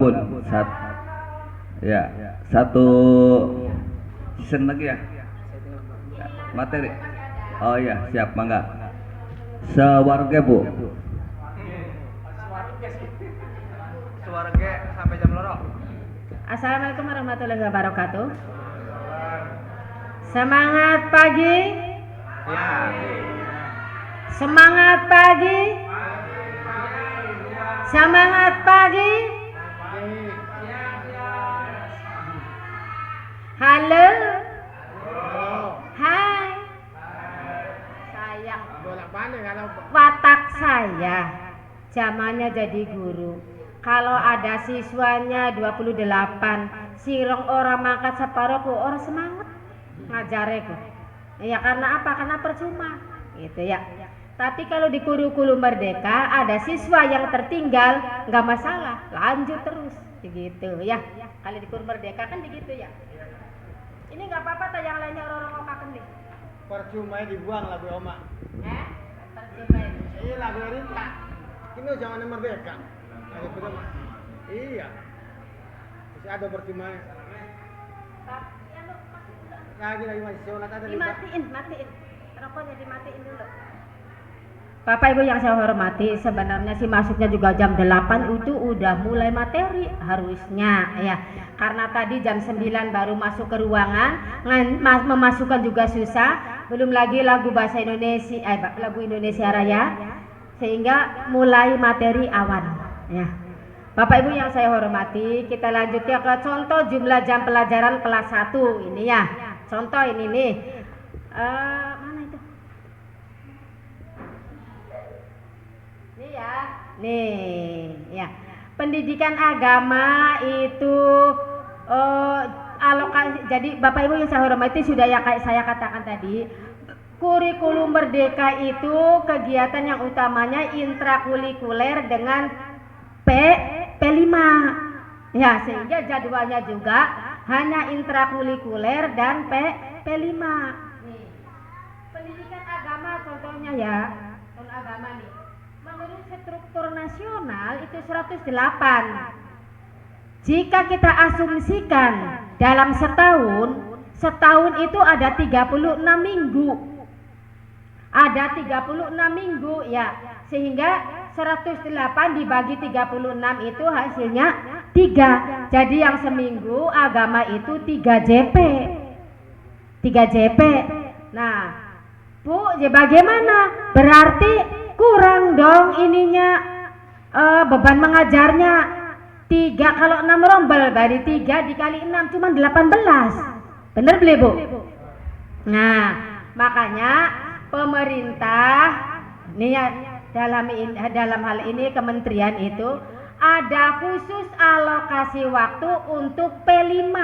pun ya satu season lagi ya materi. Oh ya, siap, mangga. Sewarga Bu. Sewarga sampai jam loro. Assalamualaikum warahmatullahi wabarakatuh. Semangat pagi. Ya. Semangat pagi. Semangat pagi. Halo. Hai. Sayang. Watak saya zamannya jadi guru. Kalau ada siswanya 28, sirong orang mangkat separuh ku orang semangat ngajareku. Ya karena apa? Karena percuma. Gitu ya. Tapi kalau di kurikulum Merdeka ada siswa yang tertinggal, nggak masalah, lanjut terus, begitu ya. Kalau di kurikulum Merdeka kan begitu ya. Ini nggak apa-apa, tak yang lainnya orang-orang okakan nih. Percuma dibuang lagu Oma. Percuma itu. Iya lagu Rita. Ini zaman Merdeka. Lagu pertama. Iya. Masih ada percuma. Lagi masih sholat ada. Dimatiin. Rokoknya dimatiin dulu. Bapak Ibu yang saya hormati, sebenarnya sih masuknya juga jam 8 itu udah mulai materi harusnya ya. Karena tadi jam 9 baru masuk ke ruangan, memasukkan juga susah, belum lagi lagu bahasa Indonesia, lagu Indonesia Raya, sehingga mulai materi awan ya. Bapak Ibu yang saya hormati, kita lanjut ya ke contoh jumlah jam pelajaran kelas 1 ini ya. Contoh ini nih. Mana itu? Nih ya, pendidikan agama itu alokasi. Jadi Bapak Ibu yang saya hormati, sudah ya kayak saya katakan tadi, kurikulum Merdeka itu kegiatan yang utamanya intrakurikuler dengan P5 ya, sehingga jadwalnya juga hanya intrakurikuler dan P5. Nih, pendidikan agama contohnya ya, agama nih. Menurut struktur nasional itu 108. Jika kita asumsikan dalam setahun itu ada 36 minggu. Ada 36 minggu ya. Sehingga 108 dibagi 36 itu hasilnya 3. Jadi yang seminggu agama itu 3 JP. 3 JP. Nah, Bu, ya bagaimana? Berarti kurang dong ininya beban mengajarnya. 3 kalau 6 rombel dari 3 dikali 6 cuma 18. Bener beli Bu? Nah, makanya pemerintah nih ya, dalam hal ini kementerian itu ada khusus alokasi waktu untuk P5.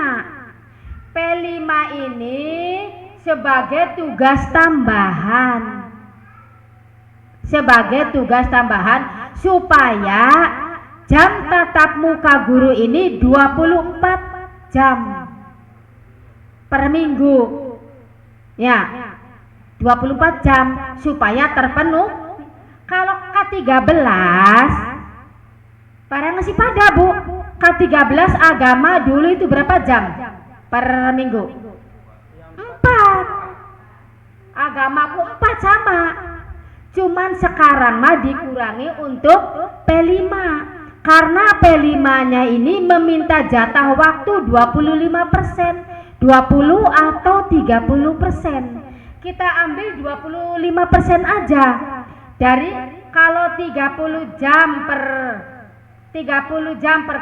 P5 ini sebagai tugas tambahan. Supaya jam tatap muka guru ini 24 jam per minggu ya, 24 jam supaya terpenuh. Kalau K13 para masih pada Bu, K13 agama dulu itu berapa jam per minggu? 4. Agamaku 4 sama. Cuman sekarang mah dikurangi untuk P5 karena P5-nya ini meminta jatah waktu 25%, 20 atau 30%. Kita ambil 25% aja. Dari kalau 30 jam per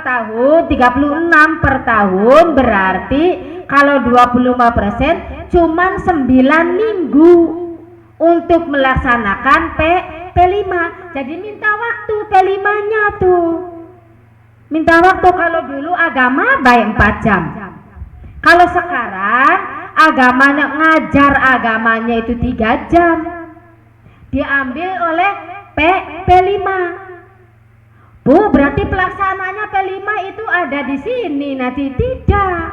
tahun, 36 per tahun, berarti kalau 25% cuman 9 minggu untuk melaksanakan P5. Jadi minta waktu P5-nya tuh. Minta waktu. Kalau dulu agama baik 4 jam. Kalau sekarang ngajar agamanya itu 3 jam. Diambil oleh P5. Bu, berarti pelaksanaannya P5 itu ada di sini, nanti tidak.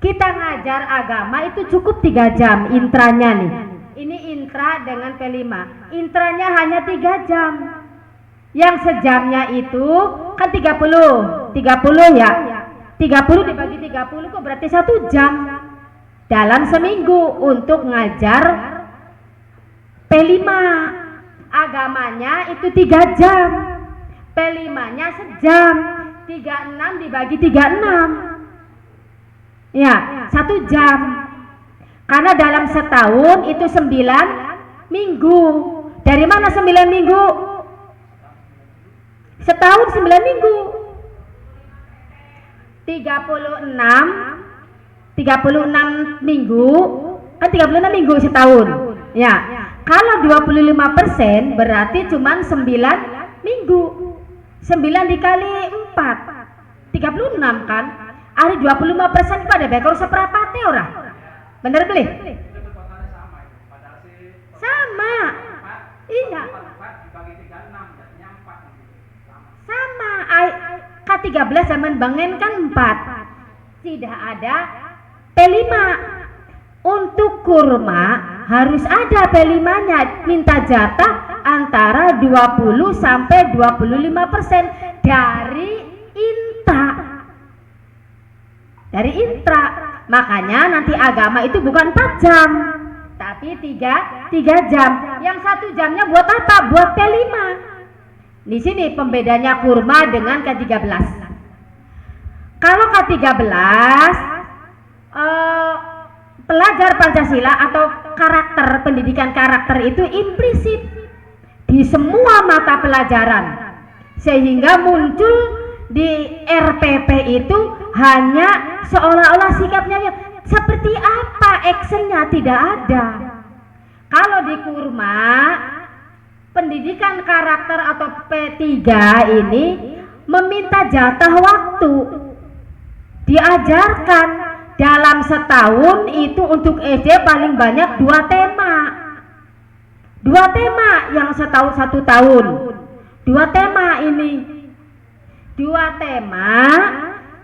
Kita ngajar agama itu cukup 3 jam intranya nih. Ini intra dengan P5. Intranya hanya 3 jam. Yang sejamnya itu kan 30 ya. 30 dibagi 30 kok berarti 1 jam dalam seminggu untuk ngajar P5. Agamanya itu 3 jam, P5-nya sejam, 36 dibagi 36 ya 1 jam, karena dalam setahun itu 9 minggu. Dari mana 9 minggu? Setahun 9 minggu, 36 minggu kan 36 minggu setahun ya. Kalau 25% berarti cuma 9 minggu. 9 dikali 4 36 kan. Ada 25% pada bekor seperapate ora. Bener beli? Sama. Iya. Sama. K13 zaman bangen kan 4. Tidak ada P5. Untuk kurma harus ada P5-nya, minta jatah antara 20 sampai 25% dari intra. Makanya nanti agama itu bukan 4 jam tapi 3 jam. Yang 1 jamnya buat apa? Buat P5. Di sini pembedanya kurma dengan K13. Kalau K13 pelajar Pancasila atau pendidikan karakter itu implisit di semua mata pelajaran, sehingga muncul di RPP itu hanya seolah-olah sikapnya seperti apa, actionnya tidak ada. Kalau di kurma pendidikan karakter atau P3 ini meminta jatah waktu, diajarkan dalam setahun itu untuk SD paling banyak 2 tema. 2 tema yang setahun 1 tahun. 2 tema ini. 2 tema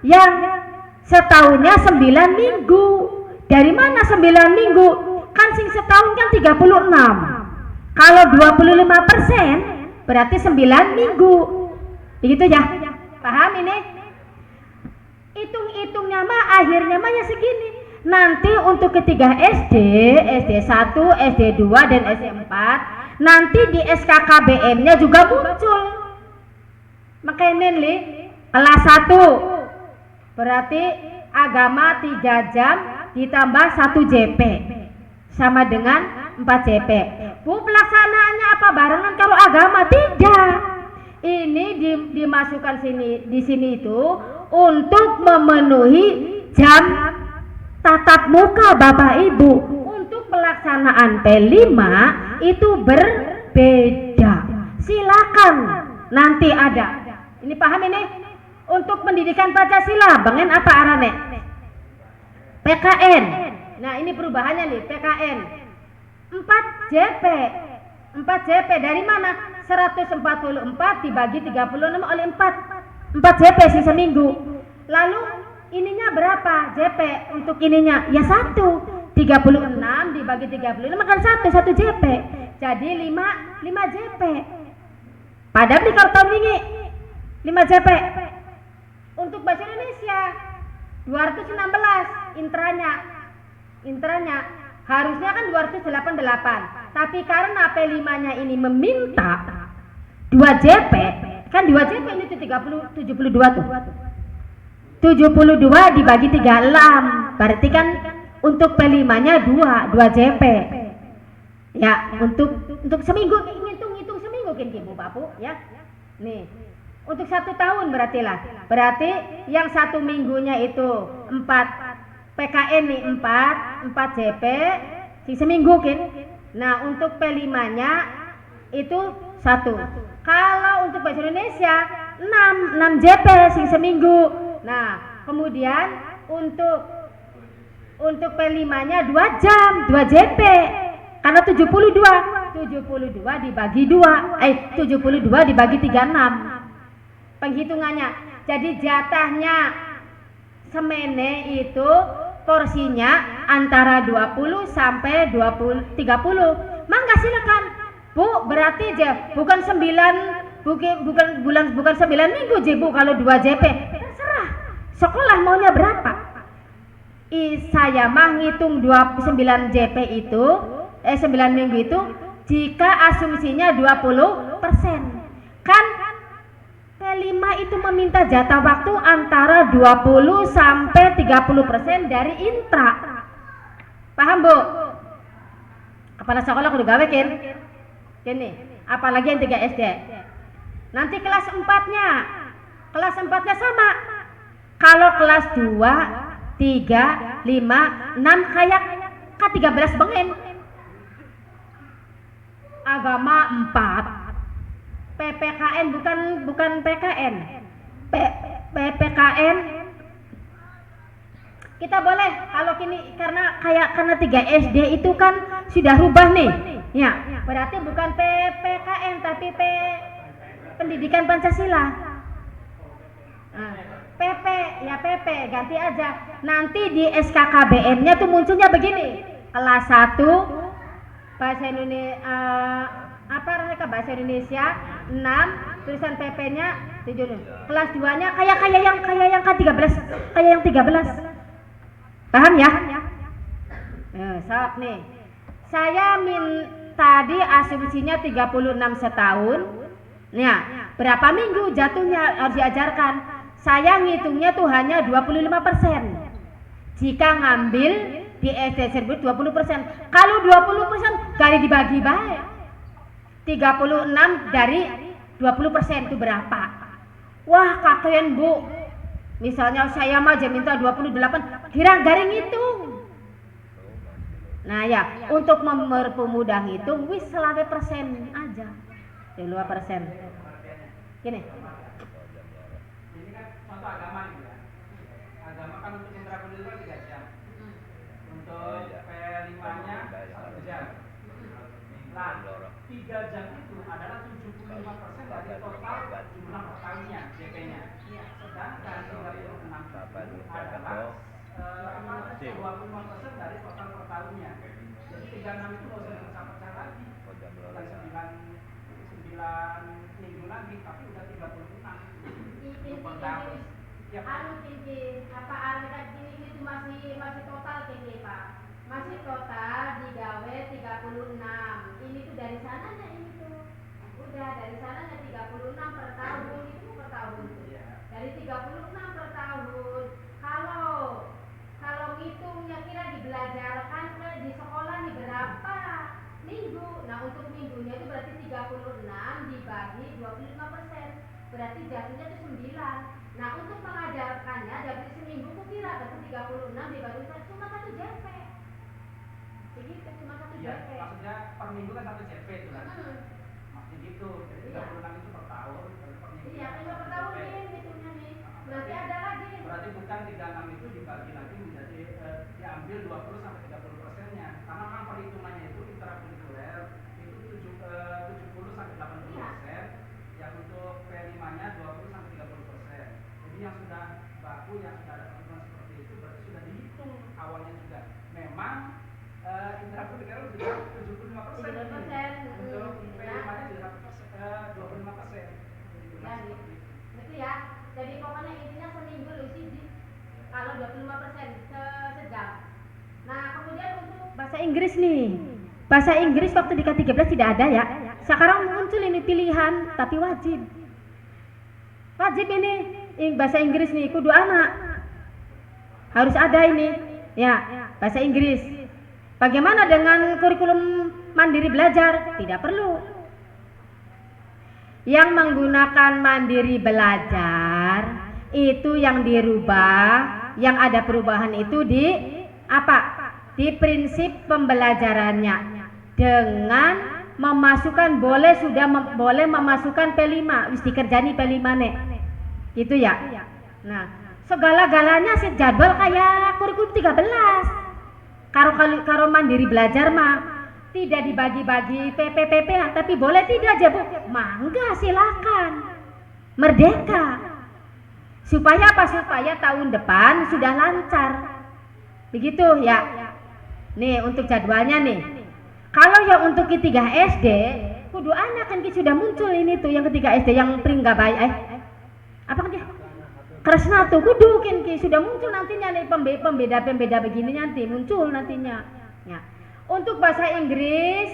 yang setahunnya 9 minggu. Dari mana 9 minggu? Kan sing setahun kan 36. Kalau 25% berarti 9 minggu. Begitu ya? Paham ini? Hitung-hitungnya mah akhirnya mah ya segini. Nanti untuk ketiga SD, SD1, SD2 dan SD4, nanti di SKKBM-nya juga muncul. Makanya li kelas 1 berarti agama 3 jam ditambah 1 JP sama dengan 4 JP. Bu, pelaksanaannya apa barengan kalau agama? Tidak. Ini dimasukkan di sini itu untuk memenuhi jam tatap muka Bapak Ibu. Untuk pelaksanaan P5 itu berbeda. Silakan nanti ada. Ini paham ini? Untuk pendidikan Pancasila, bangen apa arane? PKN. Nah, ini perubahannya nih, PKN. 4 JP. 4 JP dari mana? 144 dibagi 36 oleh 4 JP sih seminggu. Lalu ininya berapa JP untuk ininya? Ya 1. 36 dibagi 36 kan 1 JP. Jadi 5 JP. Padahal di karton ini 5 JP. Untuk bahasa Indonesia 216 intranya harusnya kan 288. Tapi karena P5-nya ini meminta 2 JP, kan 2 JP ini tuh 72 tuh. 72 dibagi 36. Berarti kan untuk P5-nya 2 JP. Ya, untuk seminggu ngitung seminggu kan Ibu Bapak ya. Nih. Untuk 1 tahun berarti lah. Berarti yang 1 minggunya itu 4 PKN nih 4 JP seminggu kan. Nah, untuk P5-nya itu 1. Kalau untuk bahasa Indonesia 6 JP seminggu. Nah, kemudian untuk P5-nya 2 jam, 2 JP. Karena 72 dibagi 2, 72 dibagi 36. Penghitungannya. Jadi jatahnya semene itu porsinya antara 20 sampai 30. Mangga silakan. Bu, berarti aja bukan 9 bukan 9 minggu Bu kalau 2 JP. Terserah. Sekolah maunya berapa? Saya mah ngitung 29 JP itu 9 minggu itu jika asumsinya 20%. Kan P5 itu meminta jatah waktu antara 20 sampai 30% dari intra. Paham Bu? Kepala sekolah kudu gawe Gini, apalagi yang 3 SD. Nanti kelas 4-nya. Kelas 4-nya sama. Kalau kelas 2, 3, 5, 6 kayak K13 bengen. Agama 4. PPKN bukan PKN. PPKN kita boleh kalau kini karena 3 SD itu kan sudah rubah nih. Ya, berarti bukan PPKN tapi Pendidikan Pancasila. Nah, PP ganti aja. Nanti di SKKBN-nya tuh munculnya begini. Kelas 1 bahasa Indonesia bahasa Indonesia 6, tulisan PP-nya 7. Kelas 2-nya kayak yang K13, kayak yang 13. Paham ya? Sok nih. Saya tadi asumsinya 36 setahun. Nah, berapa minggu jatuhnya harus diajarkan? Saya ngitungnya tuh hanya 25%. Jika ngambil di SD tersebut 20%. Kalau 20% kali dibagi baik. 36 dari 20% itu berapa? Wah, kakek Bu. Misalnya saya mah aja minta 28, kira garing hitung. Nah ya, untuk mempermudah hitung, wis selawe persen aja. 2%. Gini. Ini kan contoh agama nih ya. Agama kan untuk intrakuliah 3 jam. Untuk P5-nya 1 jam. Nah, 3 jam itu adalah 75% dari total jumlah per tahunnya JP-nya. Sedangkan 36 itu adalah 25% dari total per tahunnya. Jadi 36 itu nggak usah dipecah-pecah lagi. Bukan 9 minggu lagi, tapi udah 36. Itu per tahun. Ya, Itu masih total Pak. Masih total digawe 36. Ini tuh dari sananya ini tuh. Udah dari sananya 36 per tahun itu per tahun. Dari 36 per tahun. Kalau ngitungnya kira dibelajarkan di sekolah nih berapa minggu. Nah, untuk minggunya itu berarti 36 dibagi 25%. Berarti jatuhnya itu 9. Nah, untuk mengajarkannya dari seminggu tuh kira berarti 36 dibagi cuma 1 JP. Begitu cuma 1 iya, JP. maksudnya per minggu kan 1 JP itu kan. Maksudnya gitu. Jadi 36 itu per tahun, per minggu. Iya, cuma per tahun nih hitungnya nih. Nanti ada lagi. Berarti bukan 36 itu dibagi lagi menjadi diambil 20 sampai 30%-nya. Karena kan perhitungannya itu intrakurikuler itu 70 sampai 80%. Yang untuk P5-nya 20 sampai 30%. Jadi yang sudah baku, yang sudah ada perhitungan seperti itu berarti sudah dihitung awalnya juga. Memang intrakurikuler sudah 75%. Untuk P5-nya sudah 25%. Gitu ya. Jadi pokoknya intinya seminggu kalau 25% sejam. Nah, kemudian untuk bahasa Inggris nih. Bahasa Inggris waktu di K13 tidak ada ya. Sekarang muncul ini pilihan tapi wajib. Wajib ini bahasa Inggris nih kudu anak. Harus ada ini. Ya, bahasa Inggris. Bagaimana dengan kurikulum mandiri belajar? Tidak perlu. Yang menggunakan mandiri belajar itu yang dirubah, yang ada perubahan itu di apa? Di prinsip pembelajarannya dengan memasukkan boleh memasukkan P5, wis dikerjani P5 nek. Gitu ya. Nah, segala-galanya jadwal kayak kurikulum 13. Karo mandiri belajar mah tidak dibagi-bagi PP tapi boleh tidak aja Bu? Mangga silakan. Merdeka. Supaya apa? Supaya tahun depan sudah lancar. Begitu ya. Nih untuk jadwalnya nih. Kalau yang untuk Q3 SD kudu anak kan Ki sudah muncul ini tuh yang ketiga SD yang peringga bayi apa kan Ki? Kresna tuh kudu kan Ki sudah muncul nantinya nih pembeda begini nanti muncul nantinya. Ya. Untuk bahasa Inggris,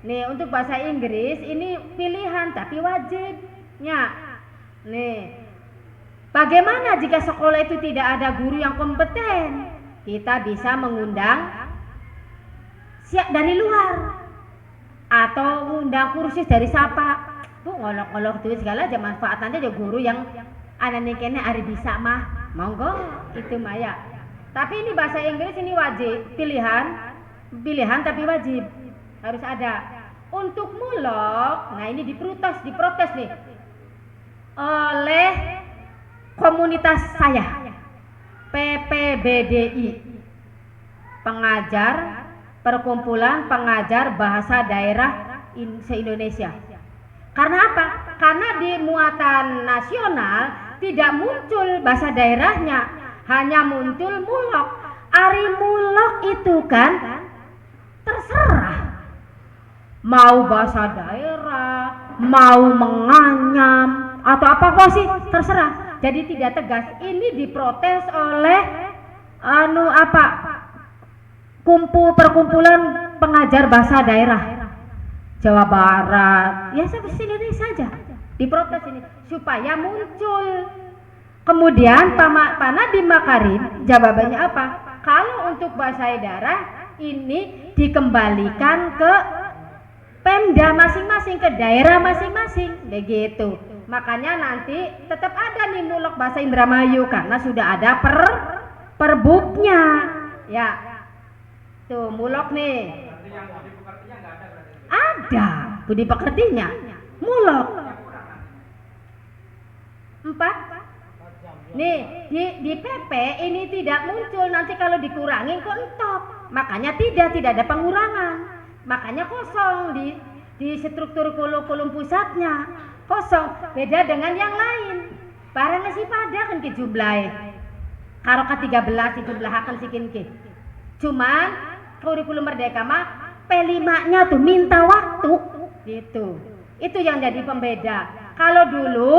nih untuk bahasa Inggris ini pilihan tapi wajib. Ya. Nih. Bagaimana jika sekolah itu tidak ada guru yang kompeten? Kita bisa mengundang dari luar atau mengundang kursus dari siapa? Bu ngolok-ngolok duit segala aja manfaatannya ada guru yang anak kene ari bisa mah monggo itu Maya. Tapi ini bahasa Inggris ini wajib pilihan tapi wajib harus ada. Untuk mulok, nah ini diprotes nih oleh komunitas saya PPBDI pengajar perkumpulan pengajar bahasa daerah se-Indonesia. Karena apa? Karena di muatan nasional tidak muncul bahasa daerahnya, hanya muncul mulok. Ari mulok itu kan terserah mau bahasa daerah, mau menganyam atau apa sih terserah. Jadi tidak tegas. Ini diprotes oleh perkumpulan pengajar bahasa daerah Jawa Barat, ya sini saja diprotes ini supaya muncul. Kemudian Pak Nadiem Makarim jawabannya apa? Kalau untuk bahasa daerah ini dikembalikan ke Pemda masing-masing, ke daerah masing-masing, begitu. Makanya nanti tetap ada nih mulok bahasa Indramayu karena sudah ada perbubnya, ya. Tuh mulok nih. Ada budi pekertinya, mulok 4. Nih di PP ini tidak muncul, nanti kalau dikurangi kok entok. Makanya tidak ada pengurangan. Makanya kosong di struktur kurikulum pusatnya. Kosong, beda dengan yang lain. Barang sih pada kan ke jumlahe. Karo ke-13 dijumlahaken sikin ke. Cuman kurikulum Merdeka mah P5-nya tuh minta waktu gitu. Itu yang jadi pembeda. Kalau dulu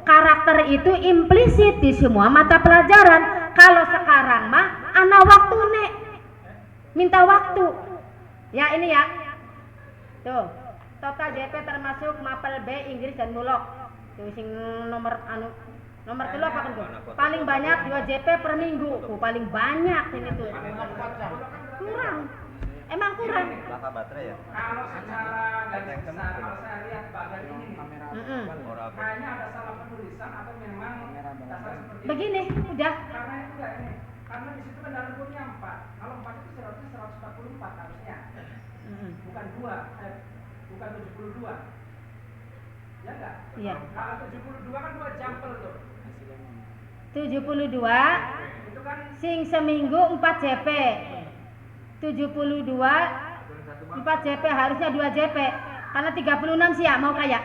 karakter itu implisit di semua mata pelajaran. Kalau sekarang mah ana waktu nek. Minta waktu. Ya ini ya. Tuh, total JP termasuk mapel B, Inggris dan mulok. Tuh sing nomor 3 apa kan tuh? Paling banyak 2 JP per minggu. Tuh paling banyak ini tuh. Kurang. Emang kurang. Laka baterai ya? Kalau secara garis besar, kalau saya lihat bagian ini nih, kayaknya ada salah penulisan atau memang dasar seperti begini, udah. Karena itu enggak ini. Karena di situ kan dalam bukunya 4. Kalau 4 itu 144 harusnya. Bukan 2, bukan 72. Ya enggak? Iya. Kalau 72 kan 2 jampel tuh. 72 Itu kan sing seminggu 4 JP. 72 4 JP harusnya 2 JP. Karena 36 sih ya mau kaya.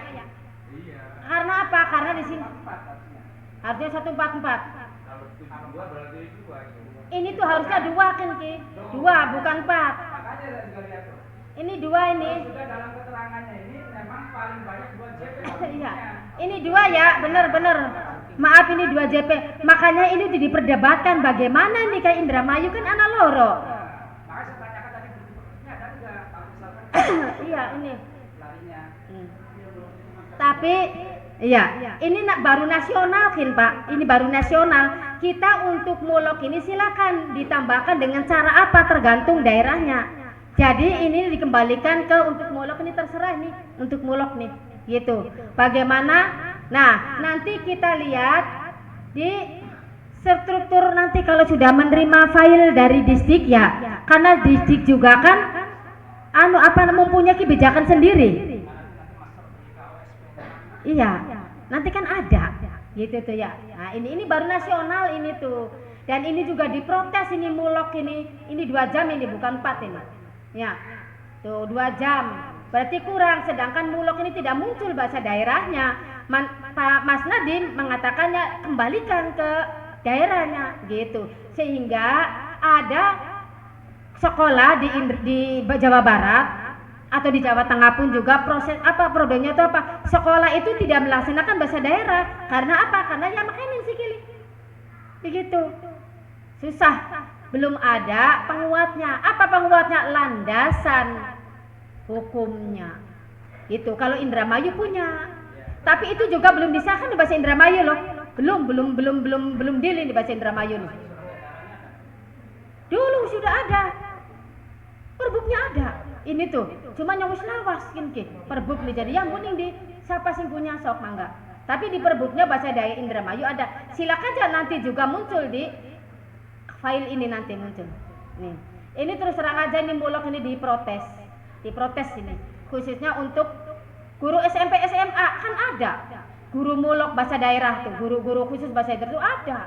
iya. Karena apa? Karena di sini 4 harusnya. harusnya 144. Kalau 72 berarti 2. Ini tuh harusnya 2 kan Ki? 2 bukan 4. Makanya saya juga lihat tuh. Ini 2 ini. Sudah dalam keterangannya ini memang paling banyak 2 JP. Iya. Ini 2 ya, bener. Maaf ini 2 JP. Makanya ini diperdebatkan bagaimana nih kayak Indramayu kan anak loro. Makanya saya tanyakan tadi bukti-buktinya ada enggak kalau misalkan Iya ini. larinya. Tapi iya, ini baru nasional kan Pak. Ini baru nasional. Kita untuk mulok ini silakan ditambahkan dengan cara apa tergantung daerahnya. Jadi ini dikembalikan ke untuk mulok ini terserah nih untuk mulok nih gitu. Bagaimana? Nah nanti kita lihat di struktur nanti kalau sudah menerima file dari distrik ya, karena distrik juga kan mempunyai kebijakan sendiri. Iya, nanti kan ada gitu tuh ya. Nah ini baru nasional ini tuh, dan ini juga diprotes ini mulok ini 2 jam ini bukan 4 ini. Ya, tuh 2 jam. Berarti kurang, sedangkan mulok ini tidak muncul bahasa daerahnya. Pak Mas Nadiem mengatakannya kembalikan ke daerahnya gitu. Sehingga ada sekolah di Jawa Barat atau di Jawa Tengah pun juga proses apa problemnya itu apa? Sekolah itu tidak melaksanakan bahasa daerah. Karena apa? Karena ya makanya sikili. Begitu. Susah. Belum ada penguatnya. Apa penguatnya? Landasan hukumnya. Itu kalau Indramayu punya. Tapi itu juga belum disahkan di bahasa Indramayu loh. Belum deal di bahasa Indramayu nih. Dulu sudah ada. Perbuknya ada. Ini tuh, cuma yang wis lawas kinki. Perbuk nih jadi yang kuning di siapa sing punya sok mangga. Tapi di perbuknya bahasa Dayak Indramayu ada. Silakan aja nanti juga muncul di file ini nanti muncul. Nih. Ini terus terang aja ini mulok ini diprotes. Diprotes ini. Khususnya untuk guru SMP SMA kan ada. Guru mulok bahasa daerah tuh, guru-guru khusus bahasa daerah itu ada.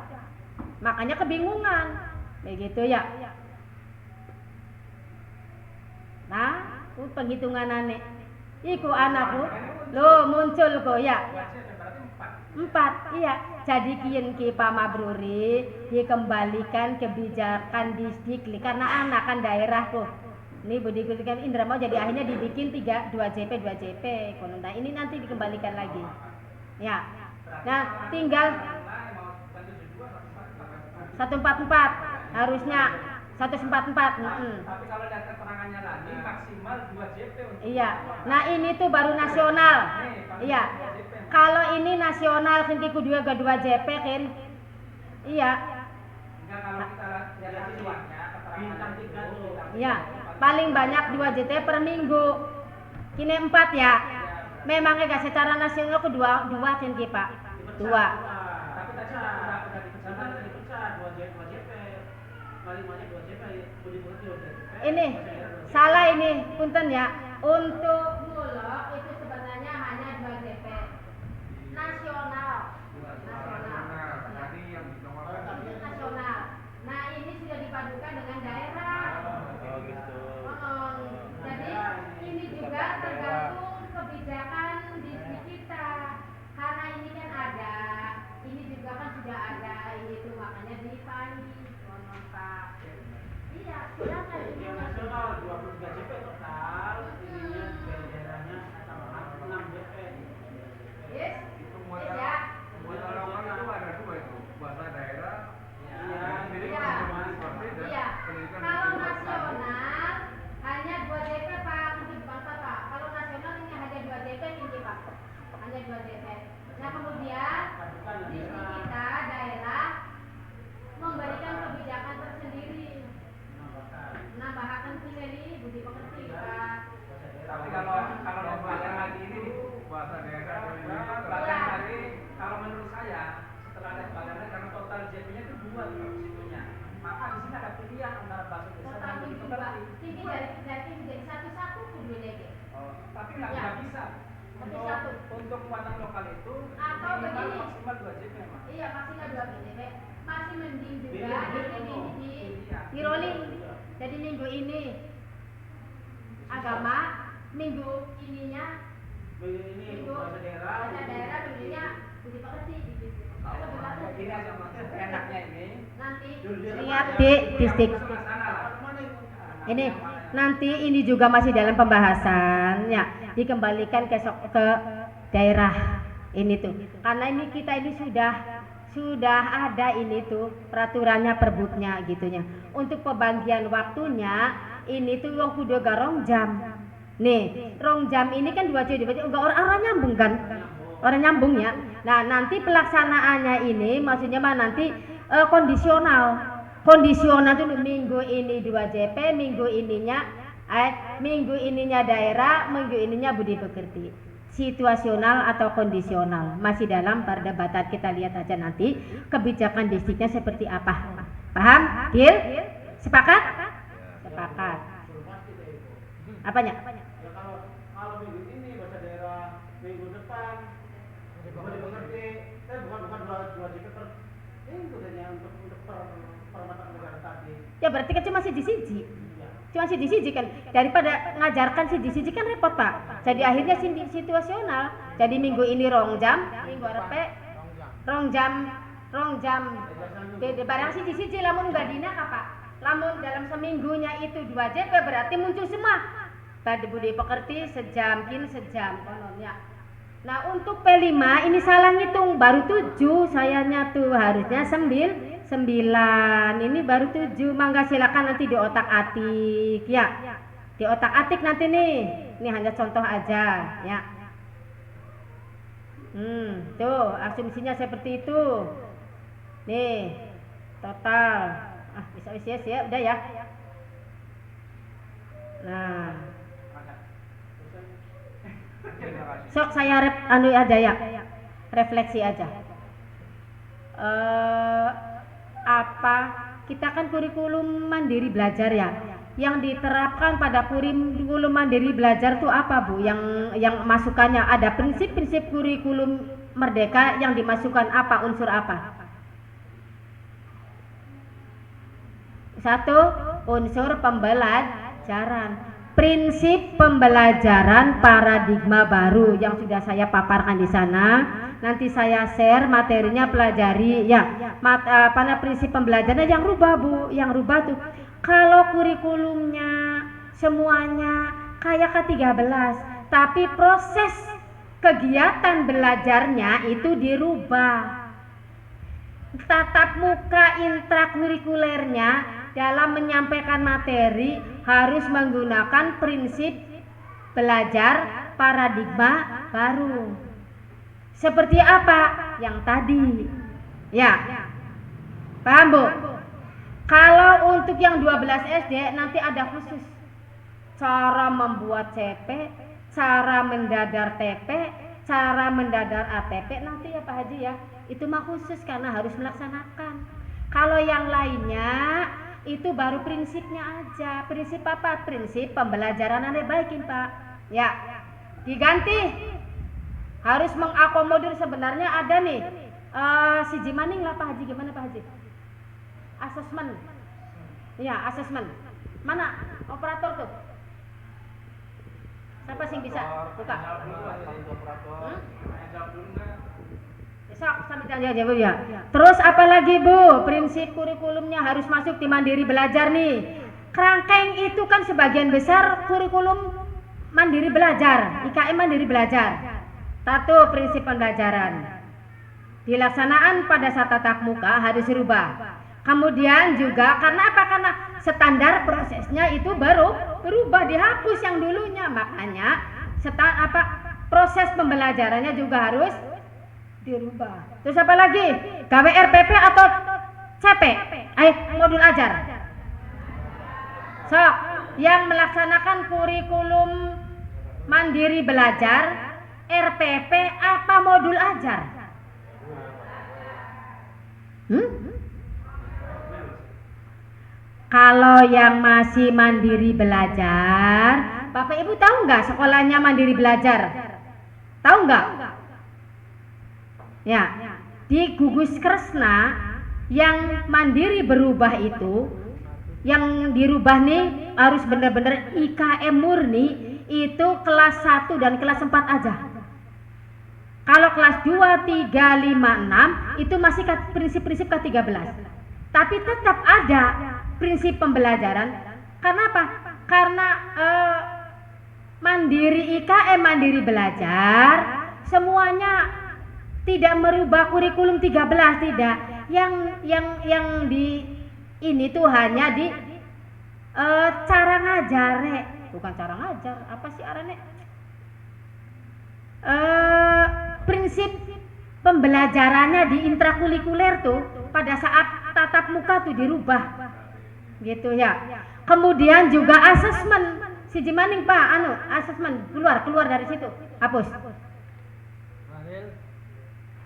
Makanya kebingungan. Begitu ya. Nah, penghitungan aneh. Iku anakku, lo muncul kok ya. 4, iya. Jadi kian ki pamabruri dikembalikan kebijakan Disdiklik karena anak kan daerah tuh. Ini Budi kan Indra mau jadi akhirnya dibikin 2 JP. Nah, ini nanti dikembalikan lagi. Ya. Nah, tinggal 144 harusnya 144. Tapi kalau lihat keterangannya lagi maksimal 2 JP. Iya. Nah, ini tuh baru nasional. Iya. Kalau ini nasional kan kudu 2 JP kan. Iya. Enggak kalau kita lihat luarnya keterangan 3 tuh. Iya. Paling banyak 2 JT per minggu. Kini 4 ya. Memangnya gak secara nasional kedua kan Ki Pak. 2. Tapi tadi udah dipecahkan dipecah 2 JP. Kalimatnya 2 JP Ini salah ini punten ya. Untuk mulok itu sebenarnya hanya 2 JP. Nasional. Nasional. Nah, ini sudah dipadukan dengan daerah. Jadi ini juga tergantung kebijakan di kita. Karena ini kan ada, ini juga kan sudah ada, ini tuh makanya dipanggil. Pak. Iya, silakan. Yang nasional 23 JP total, ininya daerahnya tambahan 6 JP. Yes. Itu muatan lokal itu ada 2 itu, bahasa daerah. Iya. Kalau nasional hanya 2 JP Pak, untuk bangsa Pak. Kalau nasional ini hanya 2 JP ini Pak. Hanya 2 JP. Nah, kemudian di kita daerah memberikan kebijakan tersendiri. Nambahkan sendiri budi pekerti Pak. Tapi kalau pelajaran lagi ini bahasa daerah pelajaran lagi kalau menurut saya setelah ada pelajaran karena total JP-nya itu 2 di situnya. Maka di sini ada pilihan antara bahasa desa dan budi pekerti. Ini dari menjadi satu-satu kudu lagi. Tapi nggak bisa. Untuk muatan lokal itu atau begini maksimal 2 JP Mas. Iya, maksimal 2 JP. Masih mending juga ini di rolling. Jadi minggu ini agama, minggu ininya Minggu bahasa daerah, minggunya budi pekerti. Ini aja Mas. Enaknya ini Nanti lihat di distrik. Ini nanti ini juga masih dalam pembahasan ya, dikembalikan ke daerah ini tuh. Karena ini kita ini sudah ada ini tuh peraturannya perbuknya gitunya. Untuk pembagian waktunya ini tuh yang kudu garong jam. Nih, rong jam ini kan 2 jam enggak orang nyambung kan? Orang nyambung ya. Nah, nanti pelaksanaannya ini maksudnya mah nanti kondisional. Kondisional tuh minggu ini 2 JP, minggu ininya daerah, minggu ininya budi pekerti. Situasional atau kondisional masih dalam perdebatan, kita lihat aja nanti kebijakan distriknya seperti apa. Paham? Deal? Sepakat? Sepakat. Apanya? Ya kalau minggu ini bahasa daerah, minggu depan budi pekerti, bukan 2 JP per minggu hanya untuk permata negara tadi. Ya berarti kan cuma siji-siji. Cuma siji-siji kan. Daripada ngajarkan siji-siji kan repot Pak. Jadi akhirnya situasional. Jadi minggu ini rong jam, minggu arepe rong jam. Beda barang siji-siji lamun badina Pak. Lamun dalam seminggunya itu 2 JP berarti muncul semua. Pada budi pekerti sejam, kini sejam konon ya. Nah untuk P5 ini salah ngitung, baru 7 sayanya tuh, harusnya 9, ini baru 7. Mangga silakan nanti di otak atik ya, di otak atik nanti nih, ini hanya contoh aja ya. Tuh asumsinya seperti itu nih, total bisa ya udah ya. Nah sok saya aja ya, refleksi aja. Apa kita kan kurikulum mandiri belajar ya, yang diterapkan pada kurikulum mandiri belajar tuh apa Bu? Yang masukannya ada prinsip-prinsip kurikulum merdeka yang dimasukkan apa, unsur apa? Satu, unsur pembelajaran. Prinsip pembelajaran paradigma baru yang sudah saya paparkan di sana. Nanti saya share materinya, pelajari ya. Prinsip pembelajarannya yang rubah Bu, yang rubah tuh. Kalau kurikulumnya semuanya kayak K13, tapi proses kegiatan belajarnya itu dirubah. Tatap muka intrakurikulernya dalam menyampaikan materi harus menggunakan prinsip belajar paradigma baru. Seperti apa? Yang tadi. Ya. Paham Bu? Kalau untuk yang 12 SD nanti ada khusus. Cara membuat CP, cara mendadar TP, cara mendadar ATP nanti ya Pak Haji ya. Itu mah khusus karena harus melaksanakan. Kalau yang lainnya itu baru prinsipnya aja. Prinsip apa? Prinsip pembelajaran Anda baikin Pak. Ya. Diganti. Harus mengakomodir, sebenarnya ada nih. Si Jimaning lah Pak Haji, gimana Pak Haji? Asesmen. Iya, asesmen. Mana operator tuh? Siapa sih bisa buka? Sok sampai jawab ya. Terus apa lagi Bu? Prinsip kurikulumnya harus masuk di mandiri belajar nih. Kerangkeng itu kan sebagian besar kurikulum mandiri belajar, IKM mandiri belajar. Satu, prinsip pembelajaran. Dilaksanaan pada saat tatap muka harus dirubah. Kemudian juga karena apa? Karena standar prosesnya itu baru berubah, dihapus yang dulunya. Makanya proses pembelajarannya juga harus dirubah. Terus apa lagi? KWRPP atau CP? Modul ajar. Sok, yang melaksanakan kurikulum mandiri belajar, RPP apa modul ajar? Kalau yang masih mandiri belajar, Bapak Ibu tahu nggak sekolahnya mandiri belajar? Tahu nggak? Ya, di Gugus Kresna yang mandiri berubah itu, yang dirubah nih harus benar-benar IKM murni, itu kelas 1 dan kelas 4 aja. Kalau kelas 2, 3, 5, 6 itu masih prinsip-prinsip ke-13. Tapi tetap ada prinsip pembelajaran. Karena apa? Karena mandiri IKM mandiri belajar semuanya tidak merubah kurikulum 13, tidak. Yang di ini tuh hanya di cara ngajar, bukan cara ngajar, apa sih arane? Prinsip pembelajarannya di intrakurikuler tuh pada saat tatap muka tuh dirubah, gitu ya. Kemudian juga asesmen, si Jimaning Pak, asesmen keluar dari situ, hapus.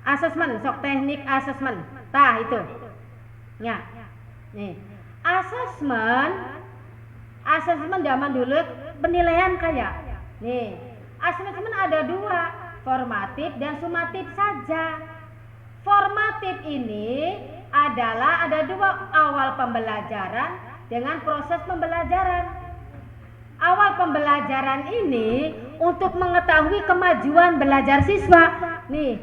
Asesmen, sok teknik asesmen, itu, ya. Nih, asesmen zaman dulu penilaian kayak, nih, asesmen ada 2, formatif dan sumatif saja. Formatif ini adalah ada 2, awal pembelajaran dengan proses pembelajaran. Awal pembelajaran ini untuk mengetahui kemajuan belajar siswa. Nih,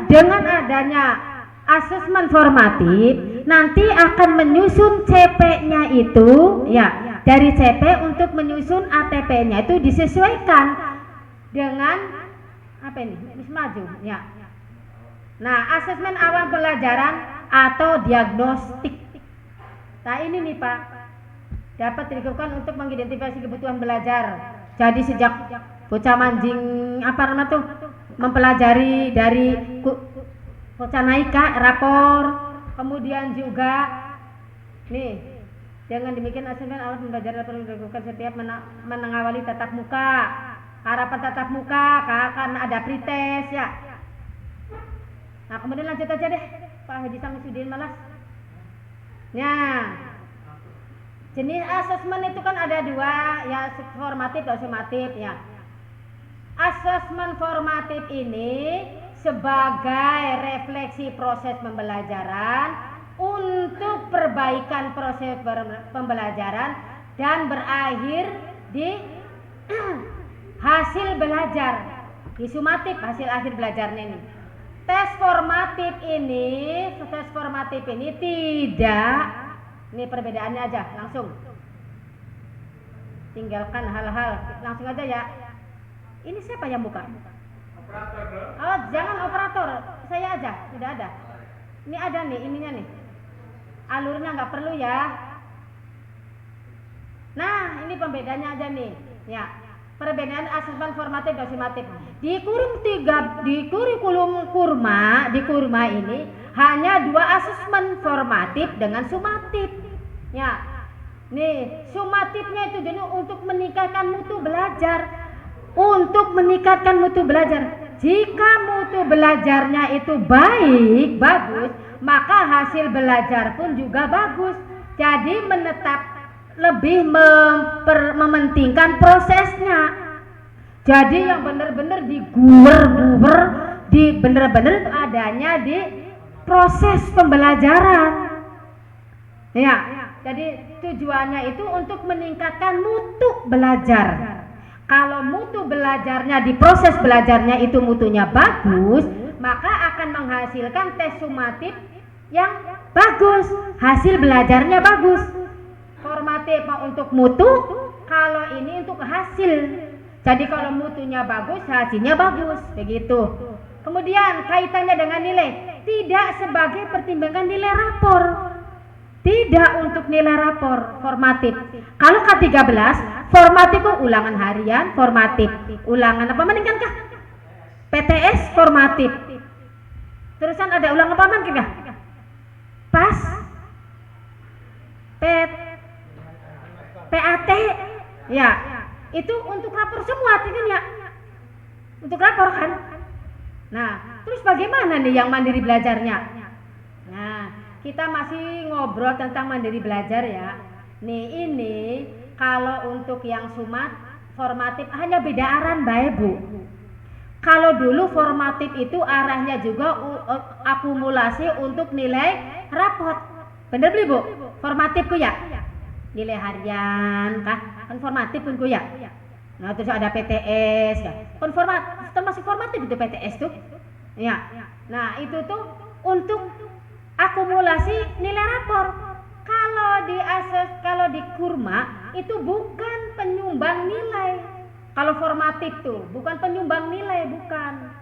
dengan adanya asesmen formatif nanti akan menyusun CP-nya itu ya, dari CP untuk menyusun ATP-nya itu disesuaikan dengan apa ini? Maju ya. Nah, asesmen awal pembelajaran atau diagnostik. Nah, ini nih Pak, dapat dilakukan untuk mengidentifikasi kebutuhan belajar. Jadi sejak bocah manjing apa namanya tuh mempelajari dari bocah naika rapor, kemudian juga nih dengan demikian asesmen awal pembelajaran perlu dilakukan setiap mengawali tatap muka. Harapan tatap muka akan ada pretest ya. Nah, kemudian lanjut aja deh Pak Haji Samsudin Malas. Ya, jenis asesmen itu kan ada dua ya, formatif dan sumatif ya. Asesmen formatif ini sebagai refleksi proses pembelajaran untuk perbaikan proses pembelajaran dan berakhir di hasil belajar. Di sumatif hasil akhir belajarnya ini. Tes formatif ini tidak, ini perbedaannya aja langsung. Tinggalkan hal-hal, langsung aja ya. Ini siapa yang buka? Operator bro. Oh, jangan operator, saya aja, sudah ada. Ini ada nih, ininya nih. Alurnya nggak perlu ya. Nah, ini pembedanya aja nih. Ya, perbedaan asesmen formatif dan sumatif. Di kurikulum kurma ini hanya dua asesmen, formatif dengan sumatif. Ya, nih sumatifnya itu jadi untuk meningkatkan mutu belajar. Untuk meningkatkan mutu belajar. Jika mutu belajarnya itu baik, bagus, maka hasil belajar pun juga bagus. Jadi lebih mementingkan prosesnya. Jadi yang benar-benar diguber-guber, benar-benar itu adanya di proses pembelajaran. Ya, jadi tujuannya itu untuk meningkatkan mutu belajar. Kalau mutu belajarnya di proses belajarnya itu mutunya bagus, maka akan menghasilkan tes sumatif yang bagus, hasil belajarnya bagus. Formatif untuk mutu, kalau ini untuk hasil. Jadi kalau mutunya bagus, hasilnya bagus, begitu. Kemudian kaitannya dengan nilai, tidak sebagai pertimbangan nilai rapor. Tidak untuk nilai rapor formatif. Kalau K13 formatif itu ulangan harian, formatif. Ulangan apa meningkat kah? PTS formatif. Terusan ada ulangan apa meningkat kah? Pas PAT ya. Itu untuk rapor semua kan ya. Untuk rapor kan. Nah, terus bagaimana nih yang mandiri belajarnya? Nah, kita masih ngobrol tentang mandiri belajar ya. Nih ini kalau untuk yang formatif hanya beda arah Mbak Bu. Kalau dulu formatif itu arahnya juga akumulasi untuk nilai rapot. Bener beli Bu? Formatifku ya. Nilai harian kah? Kan formatif pun ya. Nah, terus ada PTS ya. Termasuk formatif itu PTS tuh. Ya. Nah, itu tuh untuk akumulasi nilai rapor. Kalau di kurma itu bukan penyumbang nilai. Kalau formatif tuh bukan penyumbang nilai, bukan.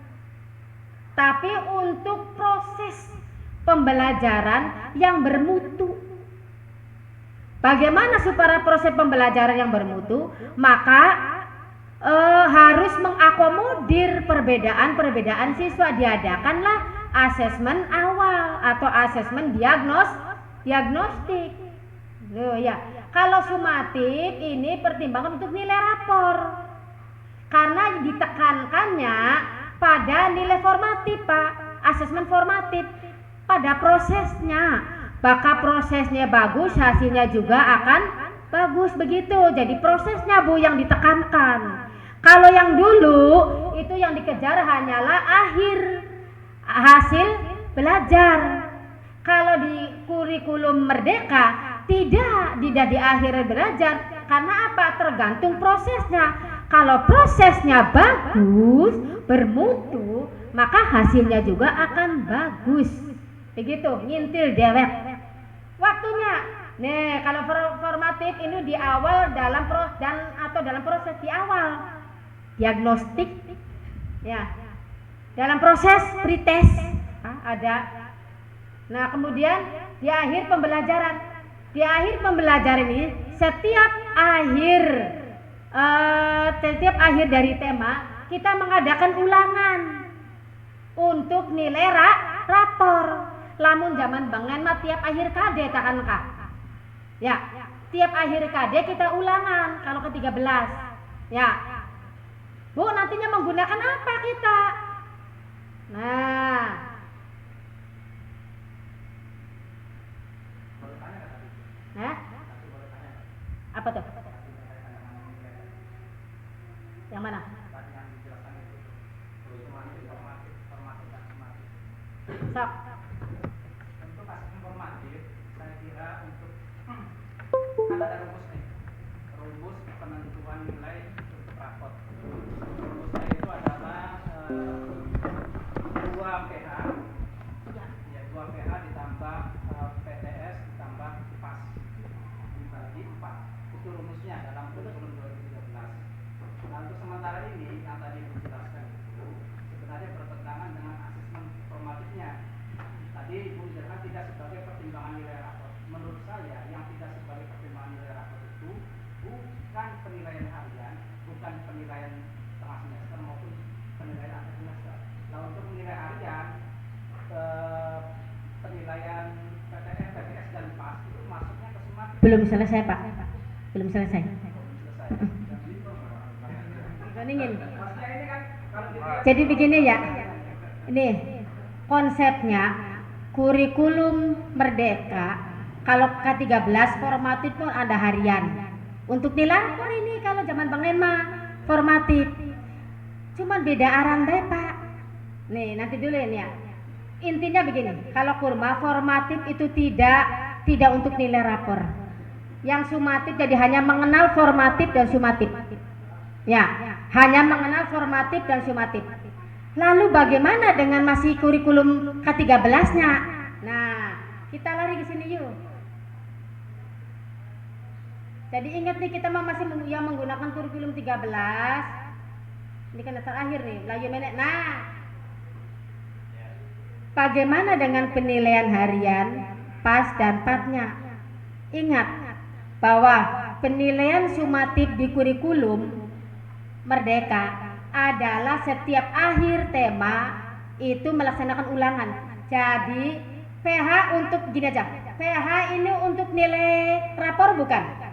Tapi untuk proses pembelajaran yang bermutu. Bagaimana supaya proses pembelajaran yang bermutu? Maka harus mengakomodir perbedaan siswa. Diadakanlah asesmen awal atau asesmen diagnostik. Loh ya, kalau sumatif ini pertimbangan untuk nilai rapor. Karena ditekankannya pada nilai formatif, Pak. Asesmen formatif pada prosesnya. Maka prosesnya bagus, hasilnya juga akan bagus begitu. Jadi prosesnya Bu yang ditekankan. Kalau yang dulu itu yang dikejar hanyalah hasil belajar. Kalau di kurikulum Merdeka tidak di akhir belajar. Karena apa? Tergantung prosesnya. Kalau prosesnya bagus, bermutu, maka hasilnya juga akan bagus. Begitu, ngintil dewek. Waktunya Nih, kalau formatif ini di awal dalam dalam proses di awal diagnostik, ya, dalam proses pretest ada. Nah, kemudian di akhir pembelajaran. Di akhir pembelajaran ini setiap akhir dari tema kita mengadakan ulangan untuk nilai rapor. Lamun zaman bangen mah tiap akhir KD takkan kah? Ya, tiap akhir KD kita ulangan kalau ke-13. Ya. Bu, nantinya menggunakan apa kita? Nah, apa tuh? Yang mana? Sok. Untuk kasus informatif, saya kira untuk kan ada rumus nih, rumus penentuan nilai untuk rapot. Rumusnya itu adalah 2 PH, ya 2 PH ditambah PTS ditambah PAS dibagi 4. Itu rumusnya dalam kurikulum 2013. Nah, untuk sementara ini yang tadi dijelaskan itu sebenarnya bertentangan dengan asesmen formatifnya. Tadi Ibu menjelaskan tidak sebagai pertimbangan nilai rapor. Menurut saya yang tidak sebagai pertimbangan nilai rapor itu bukan penilaian harian, bukan penilaian tengah semester maupun penilaian akhir semester. Nah, untuk menilai harian, penilaian PTN, PTS dan PAS itu masuknya ke sumatif. Belum selesai, Pak. Belum selesai. Ingin. Maksudnya ini kan kalau Jadi begini ya. Ini konsepnya kurikulum merdeka. Kalau K13 formatif pun ada harian. Untuk nilai rapor ini kalau zaman Bang Enma formatif. Cuman beda aran deh, Pak. Nih, nanti dulu ini ya. Intinya begini, kalau kurma formatif itu tidak untuk nilai rapor. Yang sumatif jadi hanya mengenal formatif dan sumatif. Ya, hanya mengenal formatif dan sumatif. Lalu bagaimana dengan masih kurikulum K13-nya? Nah, kita lari ke sini yuk. Jadi ingat nih kita masih yang menggunakan kurikulum 13. Ini kan terakhir nih, layu menek. Nah, bagaimana dengan penilaian harian, PAS dan PAT-nya? Ingat bahwa penilaian sumatif di kurikulum Merdeka adalah setiap akhir tema itu melaksanakan ulangan. Jadi PH untuk gini aja. PH ini untuk nilai rapor bukan?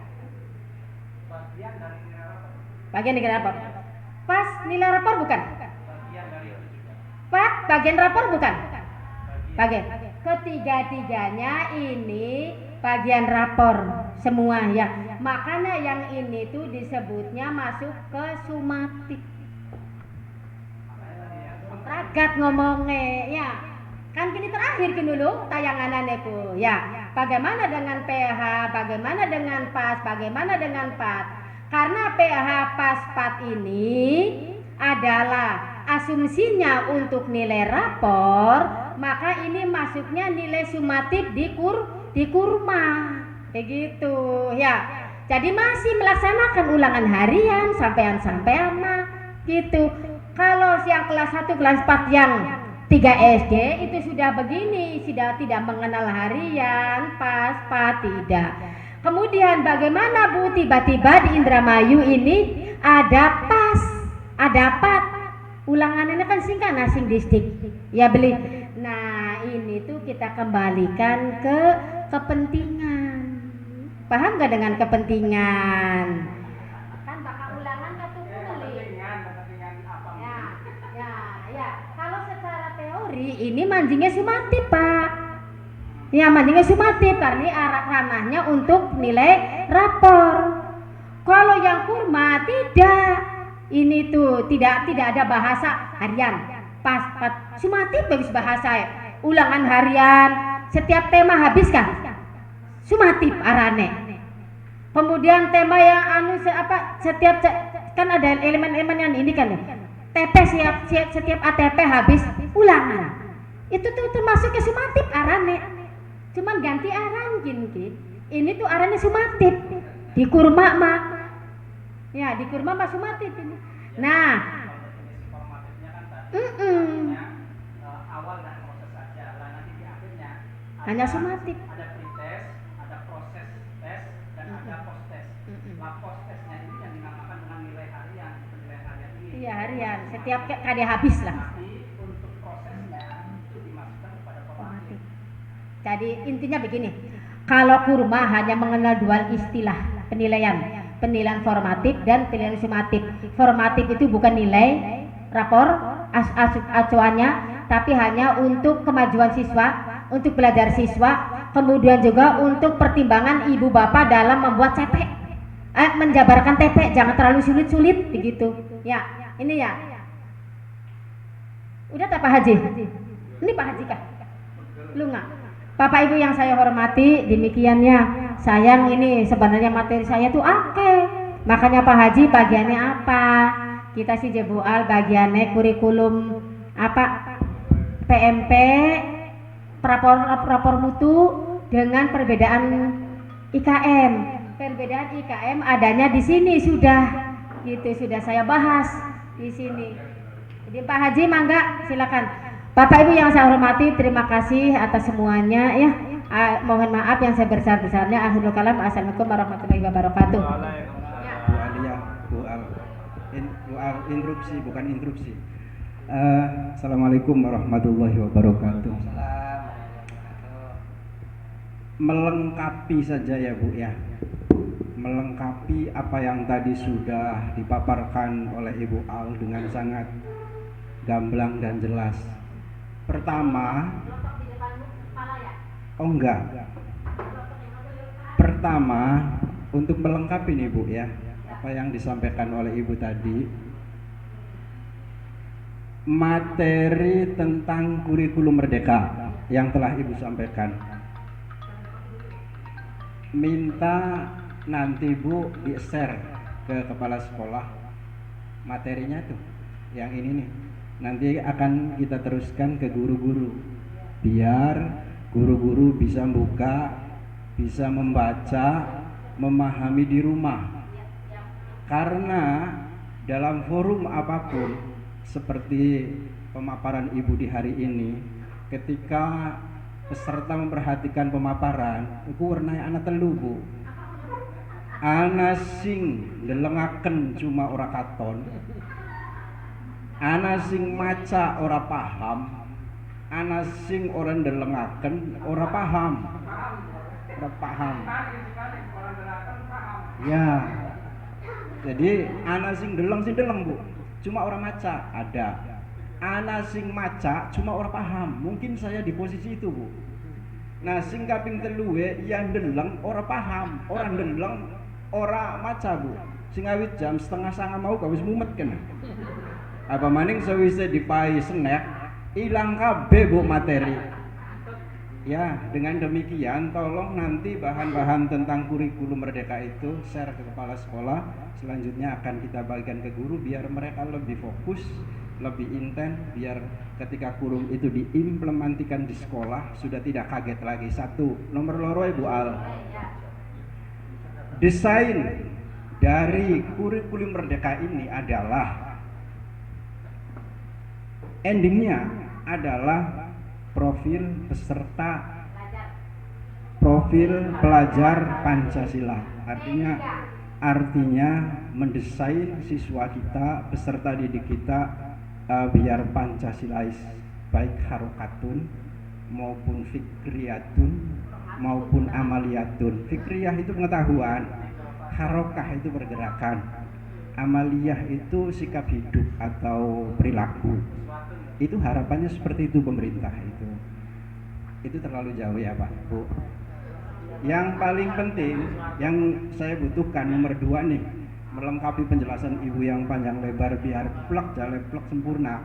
bagian dari nilai rapor. Bagian nilai rapor. PAS nilai rapor bukan? Bagian dari itu juga. PAT bagian rapor bukan? Bagian. Ketiga-tiganya ini bagian rapor semua ya. Makanya yang ini tuh disebutnya masuk ke sumatif. Ragat ngomongnya ya. Kan kini terakhir kan dulu tayanganannya ku ya. Bagaimana dengan PH, bagaimana dengan PAS, bagaimana dengan PAT? Karena PH, PAS, PAT ini adalah asumsinya untuk nilai rapor, maka ini masuknya nilai sumatif di kurma. Begitu ya. Jadi masih melaksanakan ulangan harian sampean mah gitu. Kalau yang kelas 1 kelas 4 yang 3 SD itu sudah begini, sudah tidak mengenal harian, PAS, PAT tidak. Kemudian bagaimana Bu tiba-tiba di Indramayu ini ada PAS, ada PAT. Ulangannya kan singkat nasing distrik. Ya beli. Nah, ini tuh kita kembalikan ke kepentingan. Paham gak dengan kepentingan? Kan bakal ulangan Kepentingan apa? Ya. Kalau secara teori ini mancingnya sumatif, Pak. Ya, mancingnya sumatif karena arah ranahnya untuk nilai rapor. Kalau yang kurma tidak. Ini tuh tidak ada bahasa harian. Pas sumatif bagus bahasa ya. Ulangan harian, setiap tema habis kan? Sumatif arane. Kemudian tema yang setiap kan ada elemen-elemen yang ini kan ya. TP setiap ATP habis ulangan. Itu tuh termasuk ke sumatif arane. Cuman ganti aran gini. Ini tuh arahnya sumatif. Di kurma mah. Ya, di kurma mah sumatif ini. Nah, Kalau definisi formatifnya kan tadi artinya, awal dan proses saja. Lah nanti di akhirnya hanya sumatif. ada pretest, ada proses tes, dan ada post test. Lah post testnya ini yang dinamakan dengan nilai harian. Penilaian harian ini. Iya, harian. Setiap kali habis lah. Tapi untuk prosesnya itu dimasukkan kepada formatif. Jadi intinya begini, kalau kurma hanya mengenal dua istilah penilaian formatif dan penilaian sumatif. Formatif itu bukan nilai rapor acuannya, tapi hanya untuk kemajuan siswa, untuk belajar siswa, kemudian juga untuk pertimbangan ibu bapak dalam membuat CP, menjabarkan TP, jangan terlalu sulit-sulit begitu. Ya, ini ya. Udah tak Pak Haji? Ini Pak Haji kah? Lu nggak? Bapak Ibu yang saya hormati, demikiannya. Sayang ini sebenarnya materi saya tuh oke. Makanya Pak Haji bagiannya apa? Kita si Jebual bagiannya kurikulum apa? PMP, rapor mutu dengan perbedaan IKM. Perbedaan IKM adanya di sini sudah. Gitu sudah saya bahas di sini. Jadi Pak Haji mangga silakan. Bapak Ibu yang saya hormati, terima kasih atas semuanya ya. Mohon maaf yang sebesar-besarnya. Akhirul kalam. Assalamualaikum warahmatullahi wabarakatuh. Bu Alia, Bu Al, interupsi bukan instruksi. Assalamualaikum warahmatullahi wabarakatuh. Melengkapi saja ya Bu ya. Melengkapi apa yang tadi sudah dipaparkan oleh Ibu Al dengan sangat gamblang dan jelas. Pertama, oh enggak. Pertama, untuk melengkapi nih Bu ya, apa yang disampaikan oleh Ibu tadi, materi tentang kurikulum merdeka yang telah Ibu sampaikan. Minta nanti Bu di-share ke kepala sekolah materinya tuh, yang ini nih. Nanti akan kita teruskan ke guru-guru biar guru-guru bisa buka, bisa membaca, memahami di rumah. Karena dalam forum apapun seperti pemaparan Ibu di hari ini, ketika peserta memperhatikan pemaparan, iku warnanya anak telu Bu. Ana sing delengaken cuma ora katon. Ana sing maca ora paham, ana sing ora ndelengaken ora paham. Ora paham. Ya. Jadi ana sing deleng Bu, cuma ora maca ada. Ana sing maca cuma ora paham. Mungkin saya di posisi itu Bu. Nah sing kaping telu yang ndeleng ora paham, ora ndeleng ora maca Bu. Sing awit jam 8:30 mau gak wis mumet kena. Apa maning sewise dipai snack ilang kabeh Bu materi. Ya, dengan demikian tolong nanti bahan-bahan tentang kurikulum merdeka itu share ke kepala sekolah. Selanjutnya akan kita bagikan ke guru biar mereka lebih fokus, lebih intens, biar ketika kurikulum itu diimplementasikan di sekolah sudah tidak kaget lagi. Satu, nomor loro Ibu Al. Desain dari kurikulum merdeka ini adalah endingnya adalah profil peserta, profil pelajar Pancasila. Artinya mendesain siswa kita, peserta didik kita biar Pancasilais, baik harokatun maupun fikriyatun maupun amaliyatun. Fikriyah itu pengetahuan, harokah itu pergerakan, amaliyah itu sikap hidup atau perilaku. Itu harapannya seperti itu pemerintah itu. Itu terlalu jauh ya Pak Bu. Yang paling penting yang saya butuhkan nomor 2 nih, melengkapi penjelasan Ibu yang panjang lebar biar plek plek sempurna.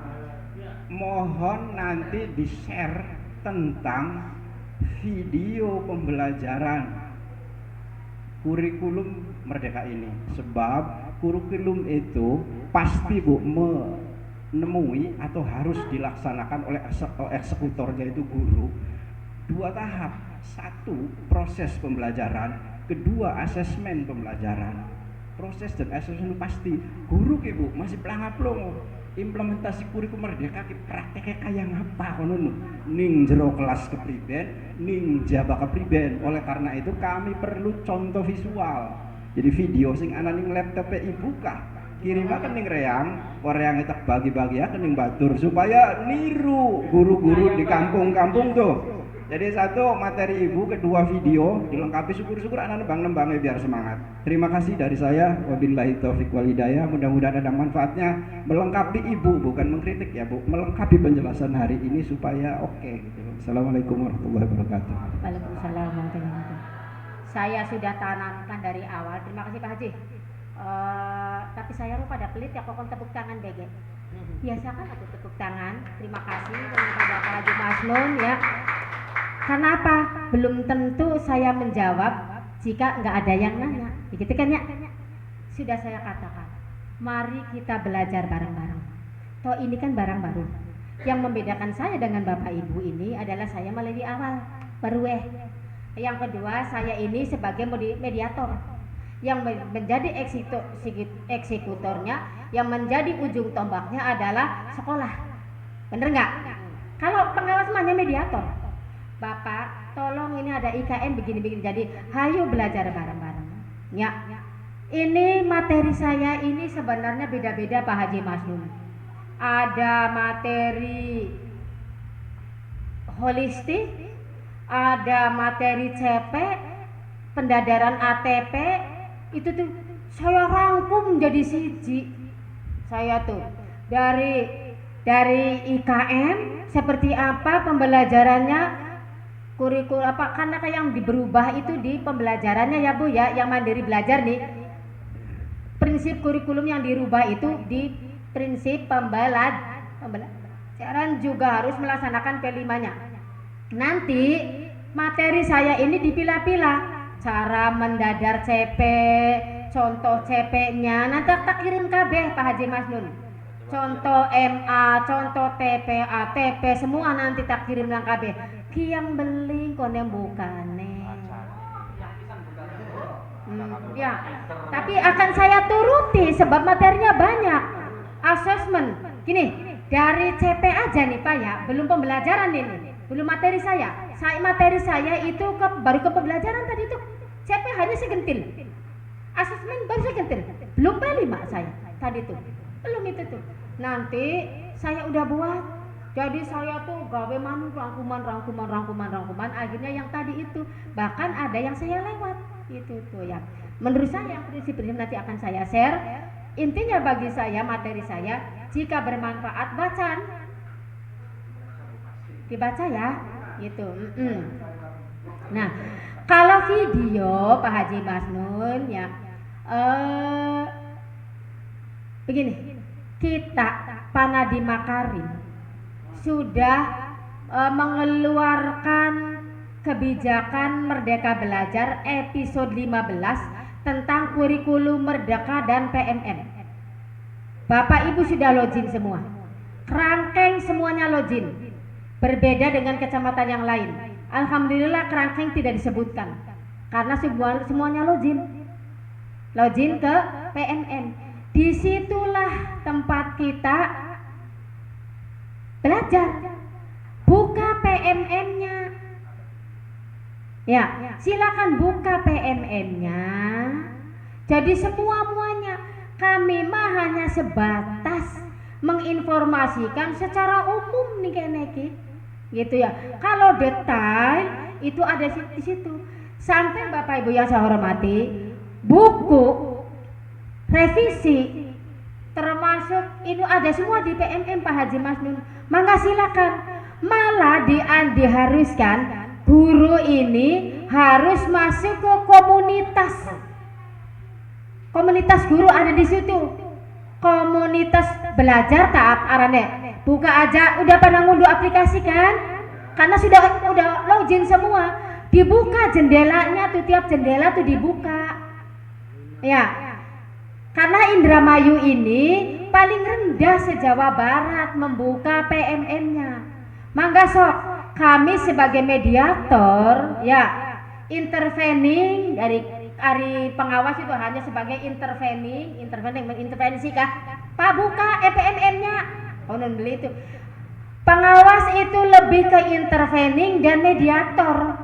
Mohon nanti di-share tentang video pembelajaran kurikulum merdeka ini. Sebab kurikulum itu pasti Bu menemui atau harus dilaksanakan oleh eksekutornya itu guru 2 tahap. Satu, proses pembelajaran. Kedua, asesmen pembelajaran. Proses dan asesmen pasti. Guru ke Bu masih pelangap-pelongo. Implementasi kurikulum merdeka ki prakteknya kayak ngapa kono ning jero kelas kepriben, ning jaba kepriben. Oleh karena itu kami perlu contoh visual. Jadi video sing ana ning laptop ibu kah kirimaken ning reang itu bagi-bagi ya ning batur supaya niru guru-guru di kampung-kampung tuh. Jadi satu materi ibu, kedua video, dilengkapi syukur-syukur anak nembang-nembangnya biar semangat. Terima kasih dari saya. Wabillahi taufiq wal hidayah. Mudah-mudahan ada manfaatnya. Melengkapi ibu, bukan mengkritik ya Bu. Melengkapi penjelasan hari ini supaya oke gitu. Assalamualaikum warahmatullahi wabarakatuh. Waalaikumsalam warahmatullahi wabarakatuh. Saya sudah tanamkan dari awal. Terima kasih Pak Haji. Tapi saya lupa ada pelit ya kokon tepuk tangan BG. Biasakan aku tepuk tangan. Terima kasih kepada Pak Haji Masnun ya. Karena apa? Belum tentu saya menjawab jika nggak ada yang nanya. Begitu kan ya? Sudah saya katakan, mari kita belajar bareng-bareng. Toh ini kan barang baru. Yang membedakan saya dengan Bapak Ibu ini adalah saya mulai di awal, baru Yang kedua, saya ini sebagai mediator. Yang menjadi eksekutornya, yang menjadi ujung tombaknya adalah sekolah. Bener nggak? Kalau pengawas hanya mediator. Bapak, tolong ini ada IKN begini-begini. Jadi, hayu belajar bareng-bareng. Ya. Ini materi saya ini sebenarnya beda-beda Pak Haji Masnun. Ada materi holistik, ada materi CP, pendadaran ATP, itu tuh saya rangkum jadi siji. Saya tuh dari IKN seperti apa pembelajarannya, kurikulum apa, karena kayak yang berubah itu di pembelajarannya ya Bu ya, yang mandiri belajar nih. Prinsip kurikulum yang dirubah itu di prinsip pembelajaran juga harus melaksanakan P5-nya. Nanti materi saya ini dipilah-pilah, cara mendadar CP, contoh CP-nya nanti tak kirim KB Pak Haji Masnun. Contoh MA, contoh TP, ATP semua nanti tak kirim nang KB. Kiang beli konem bukane. Ya, tapi akan saya turuti sebab materinya banyak. Asesmen, gini, dari CP aja nih Pak ya, belum pembelajaran ini, belum materi saya. Materi saya itu baru ke pembelajaran tadi itu. CP hanya segentil. Asesmen baru segentil. Belum P5 saya tadi tuh. Belum itu tuh. Nanti saya udah buat. Jadi saya tuh gawe rangkuman akhirnya yang tadi itu bahkan ada yang saya lewat itu tuh ya. Menurut saya prinsip-prinsip nanti akan saya share. Intinya bagi saya materi saya jika bermanfaat dibaca ya gitu. Nah, kalau video Pak Haji Masnun ya begini, kita Panadi Makarim sudah mengeluarkan kebijakan Merdeka Belajar episode 15 tentang kurikulum Merdeka dan PMN. Bapak Ibu sudah login semua. Kerangkeng semuanya login. Berbeda dengan kecamatan yang lain. Alhamdulillah Kerangkeng tidak disebutkan karena semuanya login. Login ke PMN. Disitulah tempat kita belajar. Buka PMN-nya. Ya, silakan buka PMN-nya. Jadi semuanya kami mah hanya sebatas menginformasikan secara umum nih keneki. Gitu ya. Kalau detail itu ada di situ. Sampai Bapak Ibu yang saya hormati, buku revisi termasuk itu ada semua di PMN Pak Haji Masnun. Mangga silakan. Malah diharuskan guru ini harus masuk ke komunitas. Komunitas guru ada di situ. Komunitas belajar tahap arane. Buka aja, udah pada ngunduh aplikasi kan? Karena udah login semua. Dibuka jendelanya tuh, tiap jendela tuh dibuka. Ya. Karena Indramayu ini paling rendah se-Jawa Barat membuka PMN-nya. Mangga sok, kami sebagai mediator ya intervening dari pengawas itu hanya sebagai intervensi kah? Pak buka PMM-nya. Oh non beli itu. Pengawas itu lebih ke intervening dan mediator.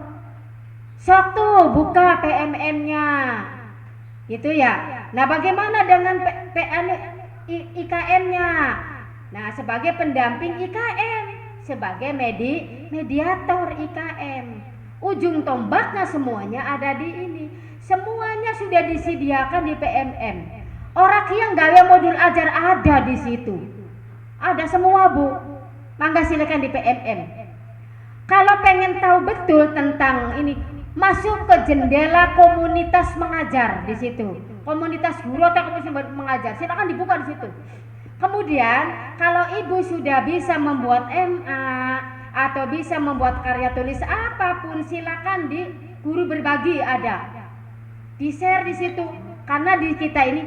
Sok tuh buka PMM-nya. Gitu ya. Nah, bagaimana dengan IKM-nya? Nah, sebagai pendamping IKM, sebagai mediator IKM. Ujung tombaknya semuanya ada di ini. Semuanya sudah disediakan di PMM. Orang yang gawe modul ajar ada di situ. Ada semua, Bu. Mangga silakan di PMM. Kalau pengen tahu betul tentang ini, masuk ke jendela komunitas mengajar di situ. Komunitas guru atau komunitas mengajar, silakan dibuka di situ. Kemudian, kalau Ibu sudah bisa membuat MA atau bisa membuat karya tulis apapun, silakan di guru berbagi ada. Di-share di situ. Karena di kita ini,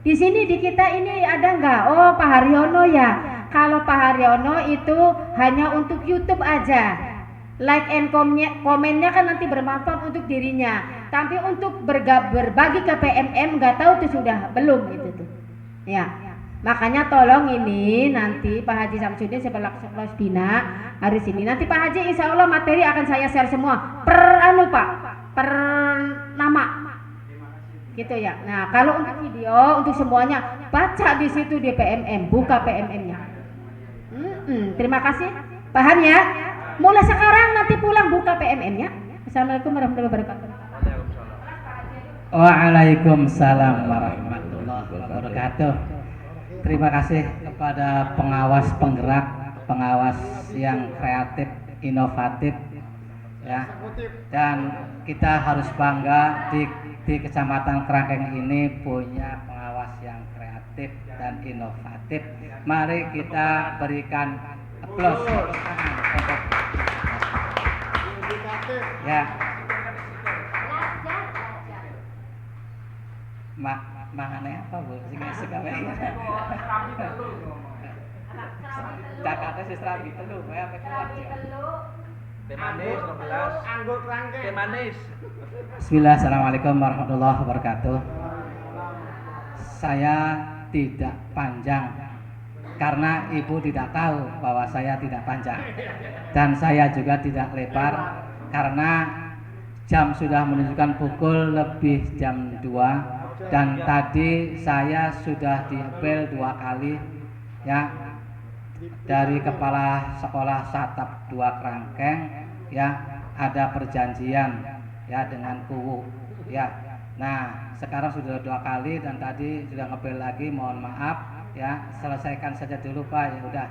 di sini di kita ini ada enggak? Oh, Pak Haryono ya. Kalau Pak Haryono itu hanya untuk YouTube aja. Like and komennya kan nanti bermanfaat untuk dirinya. Tapi untuk berbagi ke PMM nggak tahu tuh sudah belum gitu tuh. Ya. Makanya tolong ini nanti Pak Haji Samsudin selaku Bina hari ini. Nanti Pak Haji insya Allah materi akan saya share semua per nama. Gitu ya. Nah, kalau untuk video untuk semuanya baca di situ di PMM, buka PMM-nya. Terima kasih. Paham ya? Mulai sekarang nanti pulang buka PMM-nya. Assalamualaikum warahmatullahi wabarakatuh. Waalaikumsalam warahmatullahi wabarakatuh. Terima kasih kepada pengawas penggerak, pengawas yang kreatif, inovatif ya. Dan kita harus bangga di Kecamatan Kerangkeng ini punya pengawas yang kreatif dan inovatif. Mari kita berikan aplaus ya. Mangane apa Bu? Sing ngesek apa ya? Cakate sing serabi telu, kowe apa kuat ya? Teh manis 12. Anggur kerangkeng. Teh manis. Bismillah, assalamualaikum warahmatullahi wabarakatuh. Saya tidak panjang karena Ibu tidak tahu bahwa saya tidak panjang, dan saya juga tidak lebar karena jam sudah menunjukkan pukul lebih jam 2 dan tadi saya sudah diapel 2 kali ya dari kepala sekolah Satap 2 Kerangkeng ya, ada perjanjian ya dengan Kuwu ya. Nah, sekarang sudah 2 kali dan tadi sudah ngepel lagi, mohon maaf ya, selesaikan saja dulu Pak ya udah.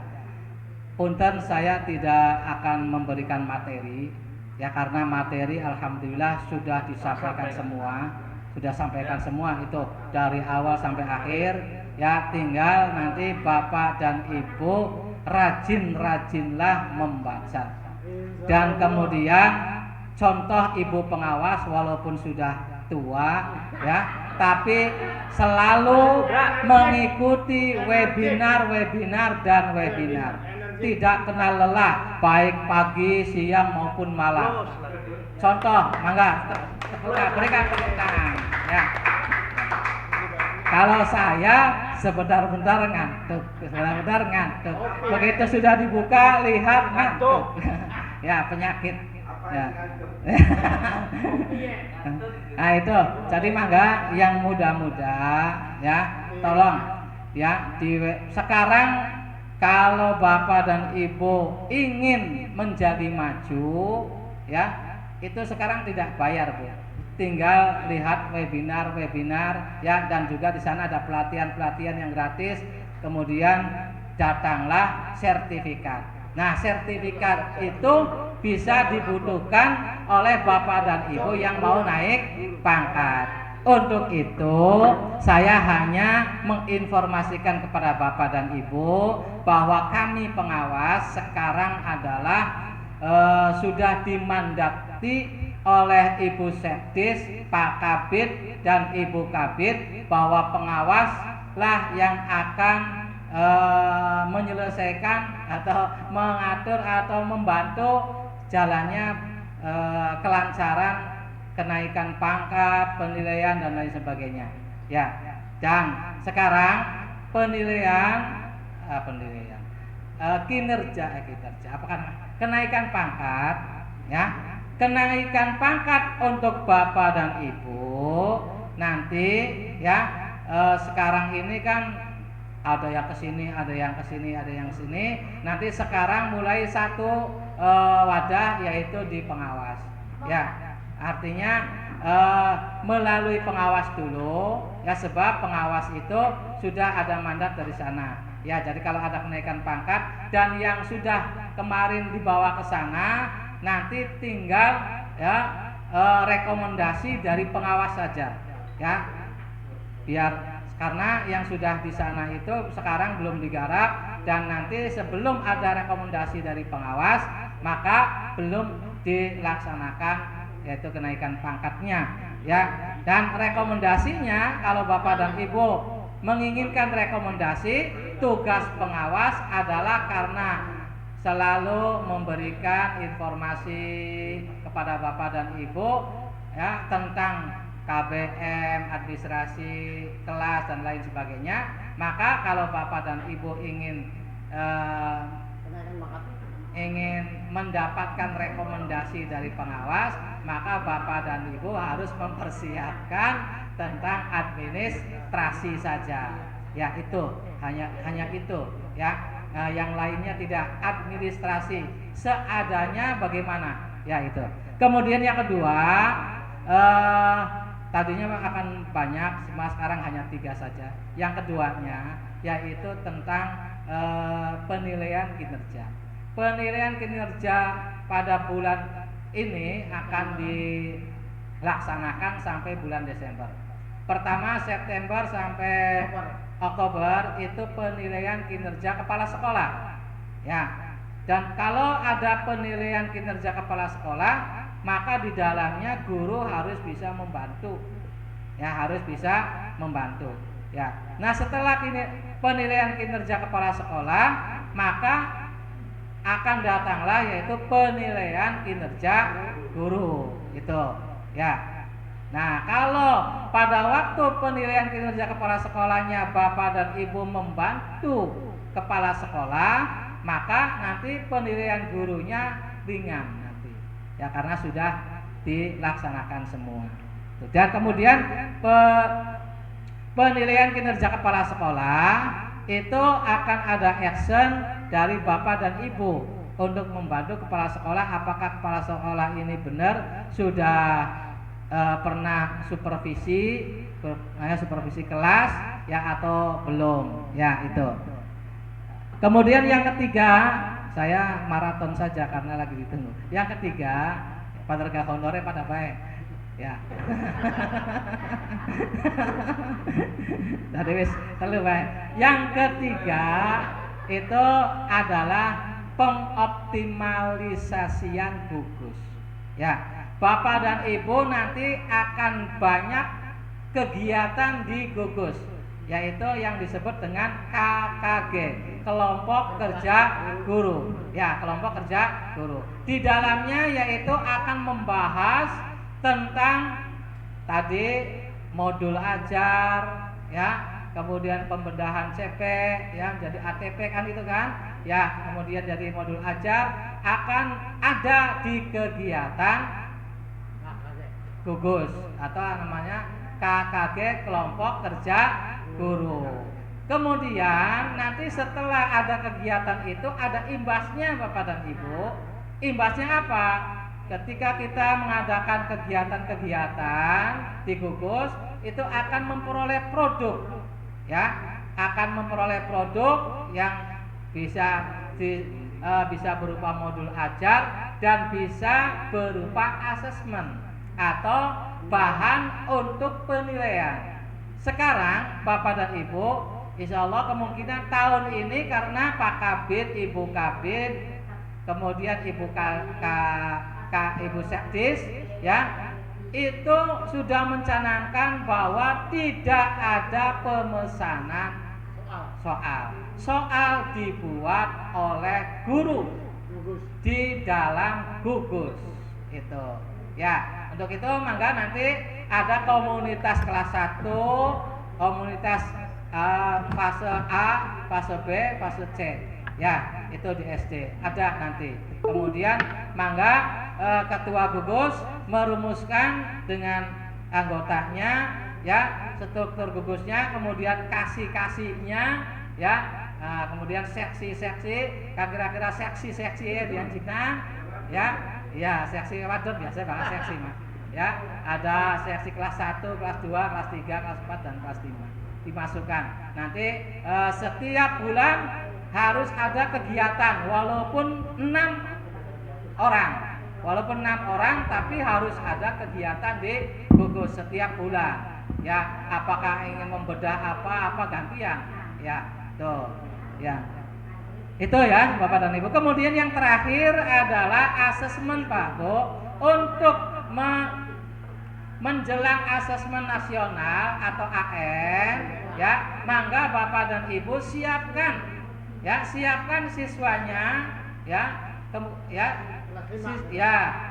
Punten saya tidak akan memberikan materi ya, karena materi alhamdulillah sudah disampaikan semua, sudah sampaikan semua itu dari awal sampai akhir ya. Tinggal nanti Bapak dan Ibu rajin-rajinlah membaca. Dan kemudian contoh Ibu pengawas walaupun sudah tua ya, tapi selalu mengikuti webinar dan webinar. Tidak kenal lelah baik pagi, siang maupun malam. Contoh, mangga berikan tepuk tangan ya. Kalau saya sebentar-bentar ngantuk, begitu sudah dibuka lihat ngantuk. Ya, penyakit ya. Nah itu, jadi mangga yang muda-muda ya, tolong ya sekarang kalau Bapak dan Ibu ingin menjadi maju ya, itu sekarang tidak bayar Bu. Tinggal lihat webinar ya, dan juga di sana ada pelatihan yang gratis. Kemudian datanglah sertifikat. Nah, sertifikat itu bisa dibutuhkan oleh Bapak dan Ibu yang mau naik pangkat. Untuk itu, saya hanya menginformasikan kepada Bapak dan Ibu bahwa kami pengawas sekarang adalah sudah dimandati oleh Ibu Sekdis, Pak Kabid, dan Ibu Kabid bahwa pengawaslah yang akan menyelesaikan atau mengatur atau membantu jalannya kelancaran kenaikan pangkat, penilaian dan lain sebagainya. Ya. Dan sekarang penilaian kinerja apakah kenaikan pangkat ya, kenaikan pangkat untuk bapak dan ibu nanti ya, sekarang ini kan ada yang kesini, ada yang kesini, ada yang sini. Nanti sekarang mulai satu wadah, yaitu di pengawas ya, artinya melalui pengawas dulu ya, sebab pengawas itu sudah ada mandat dari sana. Ya, jadi kalau ada kenaikan pangkat dan yang sudah kemarin dibawa ke sana, nanti tinggal ya rekomendasi dari pengawas saja. Ya, biar karena yang sudah di sana itu sekarang belum digarap, dan nanti sebelum ada rekomendasi dari pengawas maka belum dilaksanakan yaitu kenaikan pangkatnya. Ya, dan rekomendasinya kalau bapak dan ibu menginginkan rekomendasi, tugas pengawas adalah karena selalu memberikan informasi kepada bapak dan ibu ya tentang KBM, administrasi, kelas dan lain sebagainya. Maka kalau bapak dan ibu ingin mendapatkan rekomendasi dari pengawas, maka bapak dan ibu harus mempersiapkan tentang administrasi saja. Ya, itu hanya itu ya. Yang lainnya tidak, administrasi seadanya bagaimana ya itu. Kemudian yang kedua, tadinya akan banyak, sekarang hanya 3 saja. Yang keduanya yaitu tentang penilaian kinerja. Penilaian kinerja pada bulan ini akan dilaksanakan sampai bulan Desember. Pertama September sampai Oktober itu penilaian kinerja kepala sekolah. Ya. Dan kalau ada penilaian kinerja kepala sekolah, maka di dalamnya guru harus bisa membantu. Ya, harus bisa membantu. Ya. Nah, setelah penilaian kinerja kepala sekolah, maka akan datanglah yaitu penilaian kinerja guru. Itu. Ya. Nah, kalau pada waktu penilaian kinerja kepala sekolahnya bapak dan ibu membantu kepala sekolah, maka nanti penilaian gurunya ringan nanti. Ya, karena sudah dilaksanakan semua. Dan kemudian penilaian kinerja kepala sekolah itu akan ada action dari bapak dan ibu untuk membantu kepala sekolah, apakah kepala sekolah ini benar sudah pernah supervisi kelas ya atau belum ya itu. Kemudian yang ketiga, saya maraton saja karena lagi ditunggu. Yang ketiga, penerga honore pada baik ya. Tadi wis telu baik. Yang ketiga itu adalah pengoptimalisasian gugus ya. Bapak dan ibu nanti akan banyak kegiatan di gugus, yaitu yang disebut dengan KKG, kelompok kerja guru. Ya, kelompok kerja guru. Di dalamnya yaitu akan membahas tentang tadi modul ajar, ya, kemudian pembedahan CP, ya, jadi ATP kan itu kan, ya, kemudian jadi modul ajar akan ada di kegiatan gugus atau namanya KKG, kelompok kerja guru. Kemudian nanti setelah ada kegiatan itu ada imbasnya bapak dan ibu. Imbasnya apa? Ketika kita mengadakan kegiatan-kegiatan di gugus itu akan memperoleh produk, ya, akan memperoleh produk yang bisa berupa modul ajar dan bisa berupa asesmen atau bahan untuk penilaian. Sekarang bapak dan ibu, insya Allah kemungkinan tahun ini karena Pak Kabid, Ibu Kabid, kemudian Ibu Ibu Sekdis, ya, itu sudah mencanangkan bahwa tidak ada pemesanan soal dibuat oleh guru. gugus. di dalam gugus itu ya. Untuk itu mangga nanti ada komunitas kelas 1, komunitas fase A, fase B, fase C ya, itu di SD ada nanti. Kemudian mangga ketua gugus merumuskan dengan anggotanya ya, struktur gugusnya, kemudian kasih-kasihnya ya. Nah, kemudian seksi-seksi, kira-kira seksi-seksi dianjikan ya. Ya, seksi wadon biasa banget seksi Mas. Ya, ada seksi kelas 1, kelas 2, kelas 3, kelas 4 dan kelas 5 dimasukkan. Nanti setiap bulan harus ada kegiatan walaupun 6 orang. Walaupun 6 orang tapi harus ada kegiatan di gugus setiap bulan. Ya, apakah ingin membedah apa gantian. Ya, tuh. Ya. Itu ya Bapak dan Ibu. Kemudian yang terakhir adalah asesmen Pak Bu. Untuk menjelang asesmen nasional atau AN ya, mangga Bapak dan Ibu siapkan siswanya ya,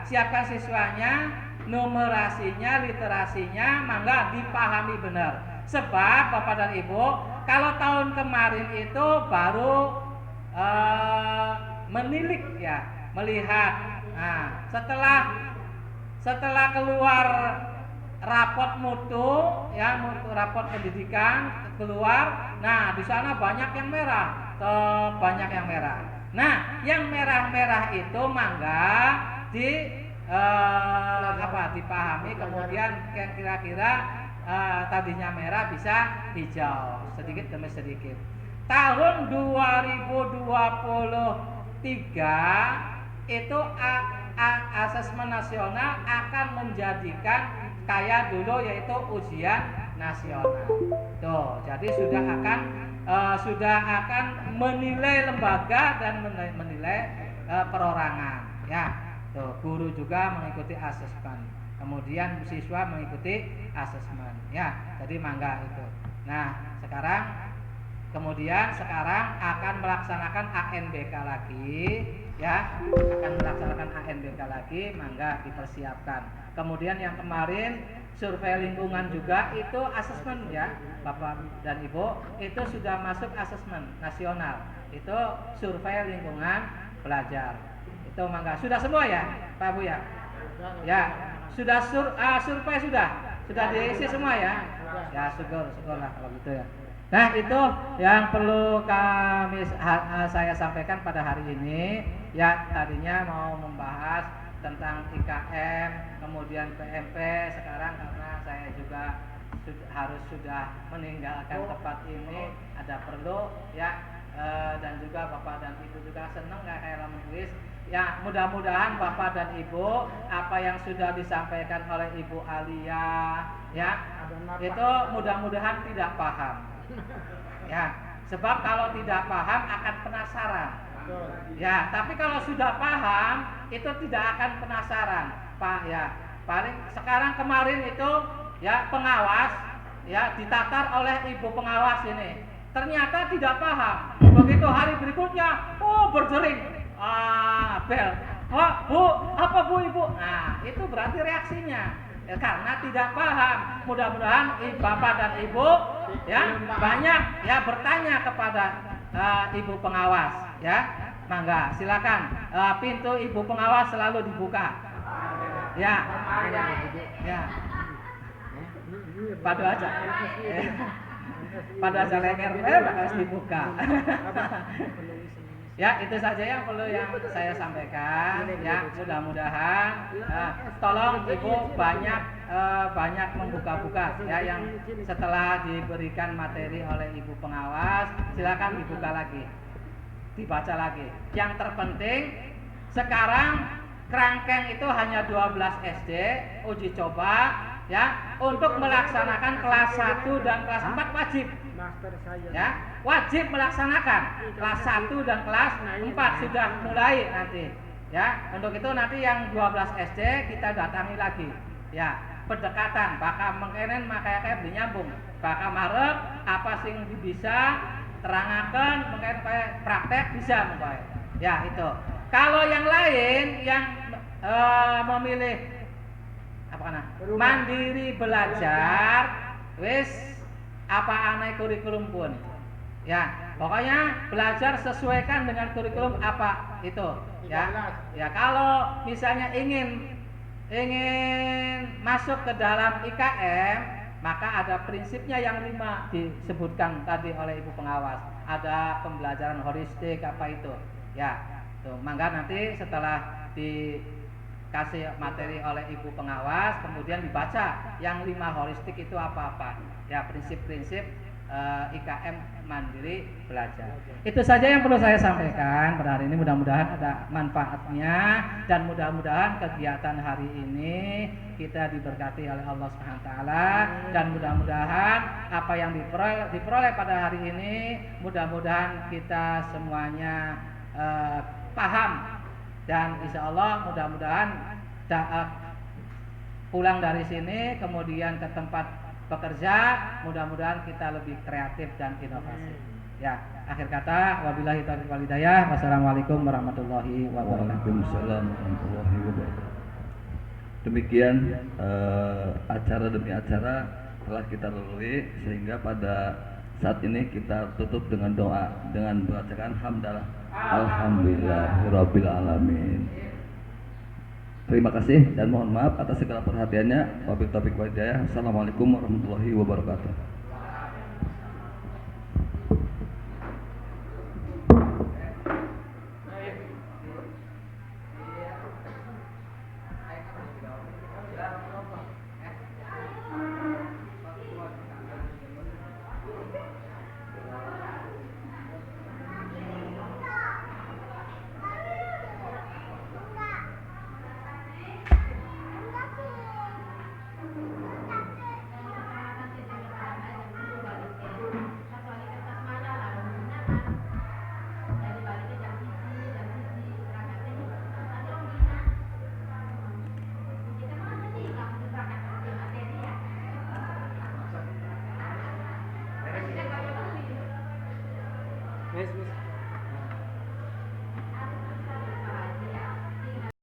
siapkan siswanya, numerasinya, literasinya, mangga dipahami benar. Sebab Bapak dan Ibu, kalau tahun kemarin itu baru menilik ya, melihat. Nah, setelah keluar rapot mutu ya, rapot pendidikan keluar, nah di sana banyak yang merah, banyak yang merah. Nah, yang merah-merah itu mangga dipahami, kemudian yang kira-kira tadinya merah bisa hijau sedikit demi sedikit. Tahun 2023 itu asesmen nasional akan menjadikan kayak dulu, yaitu ujian nasional. Tuh, jadi sudah akan menilai lembaga dan menilai perorangan. Ya, tuh guru juga mengikuti asesmen. Kemudian siswa mengikuti asesmen. Ya, jadi mangga itu. Nah, kemudian sekarang akan melaksanakan ANBK lagi ya, mangga dipersiapkan. Kemudian yang kemarin survei lingkungan juga itu asesmen ya Bapak dan Ibu, itu sudah masuk asesmen nasional, itu survei lingkungan belajar. Itu mangga sudah semua ya Pak Bu ya. Ya, sudah survei sudah diisi semua ya. Ya, syukurlah kalau gitu ya. Nah, itu yang perlu saya sampaikan pada hari ini. Ya, tadinya mau membahas tentang IKM, kemudian PMP. Sekarang karena saya juga sudah meninggalkan tempat ini, ada perlu ya, dan juga Bapak dan Ibu juga senang nggak kayak menulis. Ya, mudah-mudahan Bapak dan Ibu apa yang sudah disampaikan oleh Ibu Alia ya, itu mudah-mudahan tidak paham. Ya, sebab kalau tidak paham akan penasaran. Ya, tapi kalau sudah paham itu tidak akan penasaran, Pak ya. Paling sekarang kemarin itu ya pengawas ya ditatar oleh ibu pengawas ini. Ternyata tidak paham. Begitu hari berikutnya, berjering. Bel. Oh, Bu, apa Bu Ibu? Nah, itu berarti reaksinya. Ya, karena tidak paham. Mudah-mudahan Bapak dan Ibu ya banyak ya bertanya kepada Ibu pengawas ya. Mangga silakan, pintu Ibu pengawas selalu dibuka. Ya. Ya. Padu aja. Pada aja lenger harus dibuka. Ya, itu saja yang perlu yang saya sampaikan ya. Mudah-mudahan tolong Ibu banyak membuka-buka ya, yang setelah diberikan materi oleh Ibu pengawas silakan dibuka lagi, dibaca lagi. Yang terpenting sekarang kerangkeng itu hanya 12 SD uji coba ya, untuk melaksanakan kelas 1 dan kelas 4 wajib. Ya, wajib melaksanakan. Kelas 1 dan kelas 4 sudah mulai nanti. Ya, untuk itu nanti yang 12 SD kita datangi lagi. Ya, pendekatan bakal mengkenen makanya nyambung. Bakal marep apa sing bisa terangaken mungkin kayak praktek bisa mungkin. Ya, itu. Kalau yang lain yang memilih apa kana? Mandiri belajar, wis apa aneh kurikulum pun. Ya, pokoknya belajar sesuaikan dengan kurikulum apa itu. Ya, ya kalau misalnya ingin masuk ke dalam IKM, maka ada prinsipnya yang 5 disebutkan tadi oleh Ibu Pengawas. Ada pembelajaran holistik apa itu. Ya, tuh, mangga nanti setelah dikasih materi oleh Ibu Pengawas, kemudian dibaca yang 5 holistik itu apa-apa. Ya, prinsip-prinsip IKM mandiri belajar. Itu saja yang perlu saya sampaikan pada hari ini. Mudah-mudahan ada manfaatnya dan mudah-mudahan kegiatan hari ini kita diberkati oleh Allah Subhanahu wa taala dan mudah-mudahan apa yang diperoleh pada hari ini mudah-mudahan kita semuanya paham dan insya Allah mudah-mudahan pulang dari sini kemudian ke tempat bekerja, mudah-mudahan kita lebih kreatif dan inovasi. Ya, akhir kata wabillahi taufiq wal hidayah. Wassalamualaikum warahmatullahi wabarakatuh. Waalaikumsalam warahmatullahi wabarakatuh. Demikian acara demi acara telah kita lalui sehingga pada saat ini kita tutup dengan doa dengan membacakan hamdalah alhamdulillahirabbil alamin. Terima kasih dan mohon maaf atas segala perhatiannya. Wabillahi taufiq wal hidayah. Assalamualaikum warahmatullahi wabarakatuh. Miss.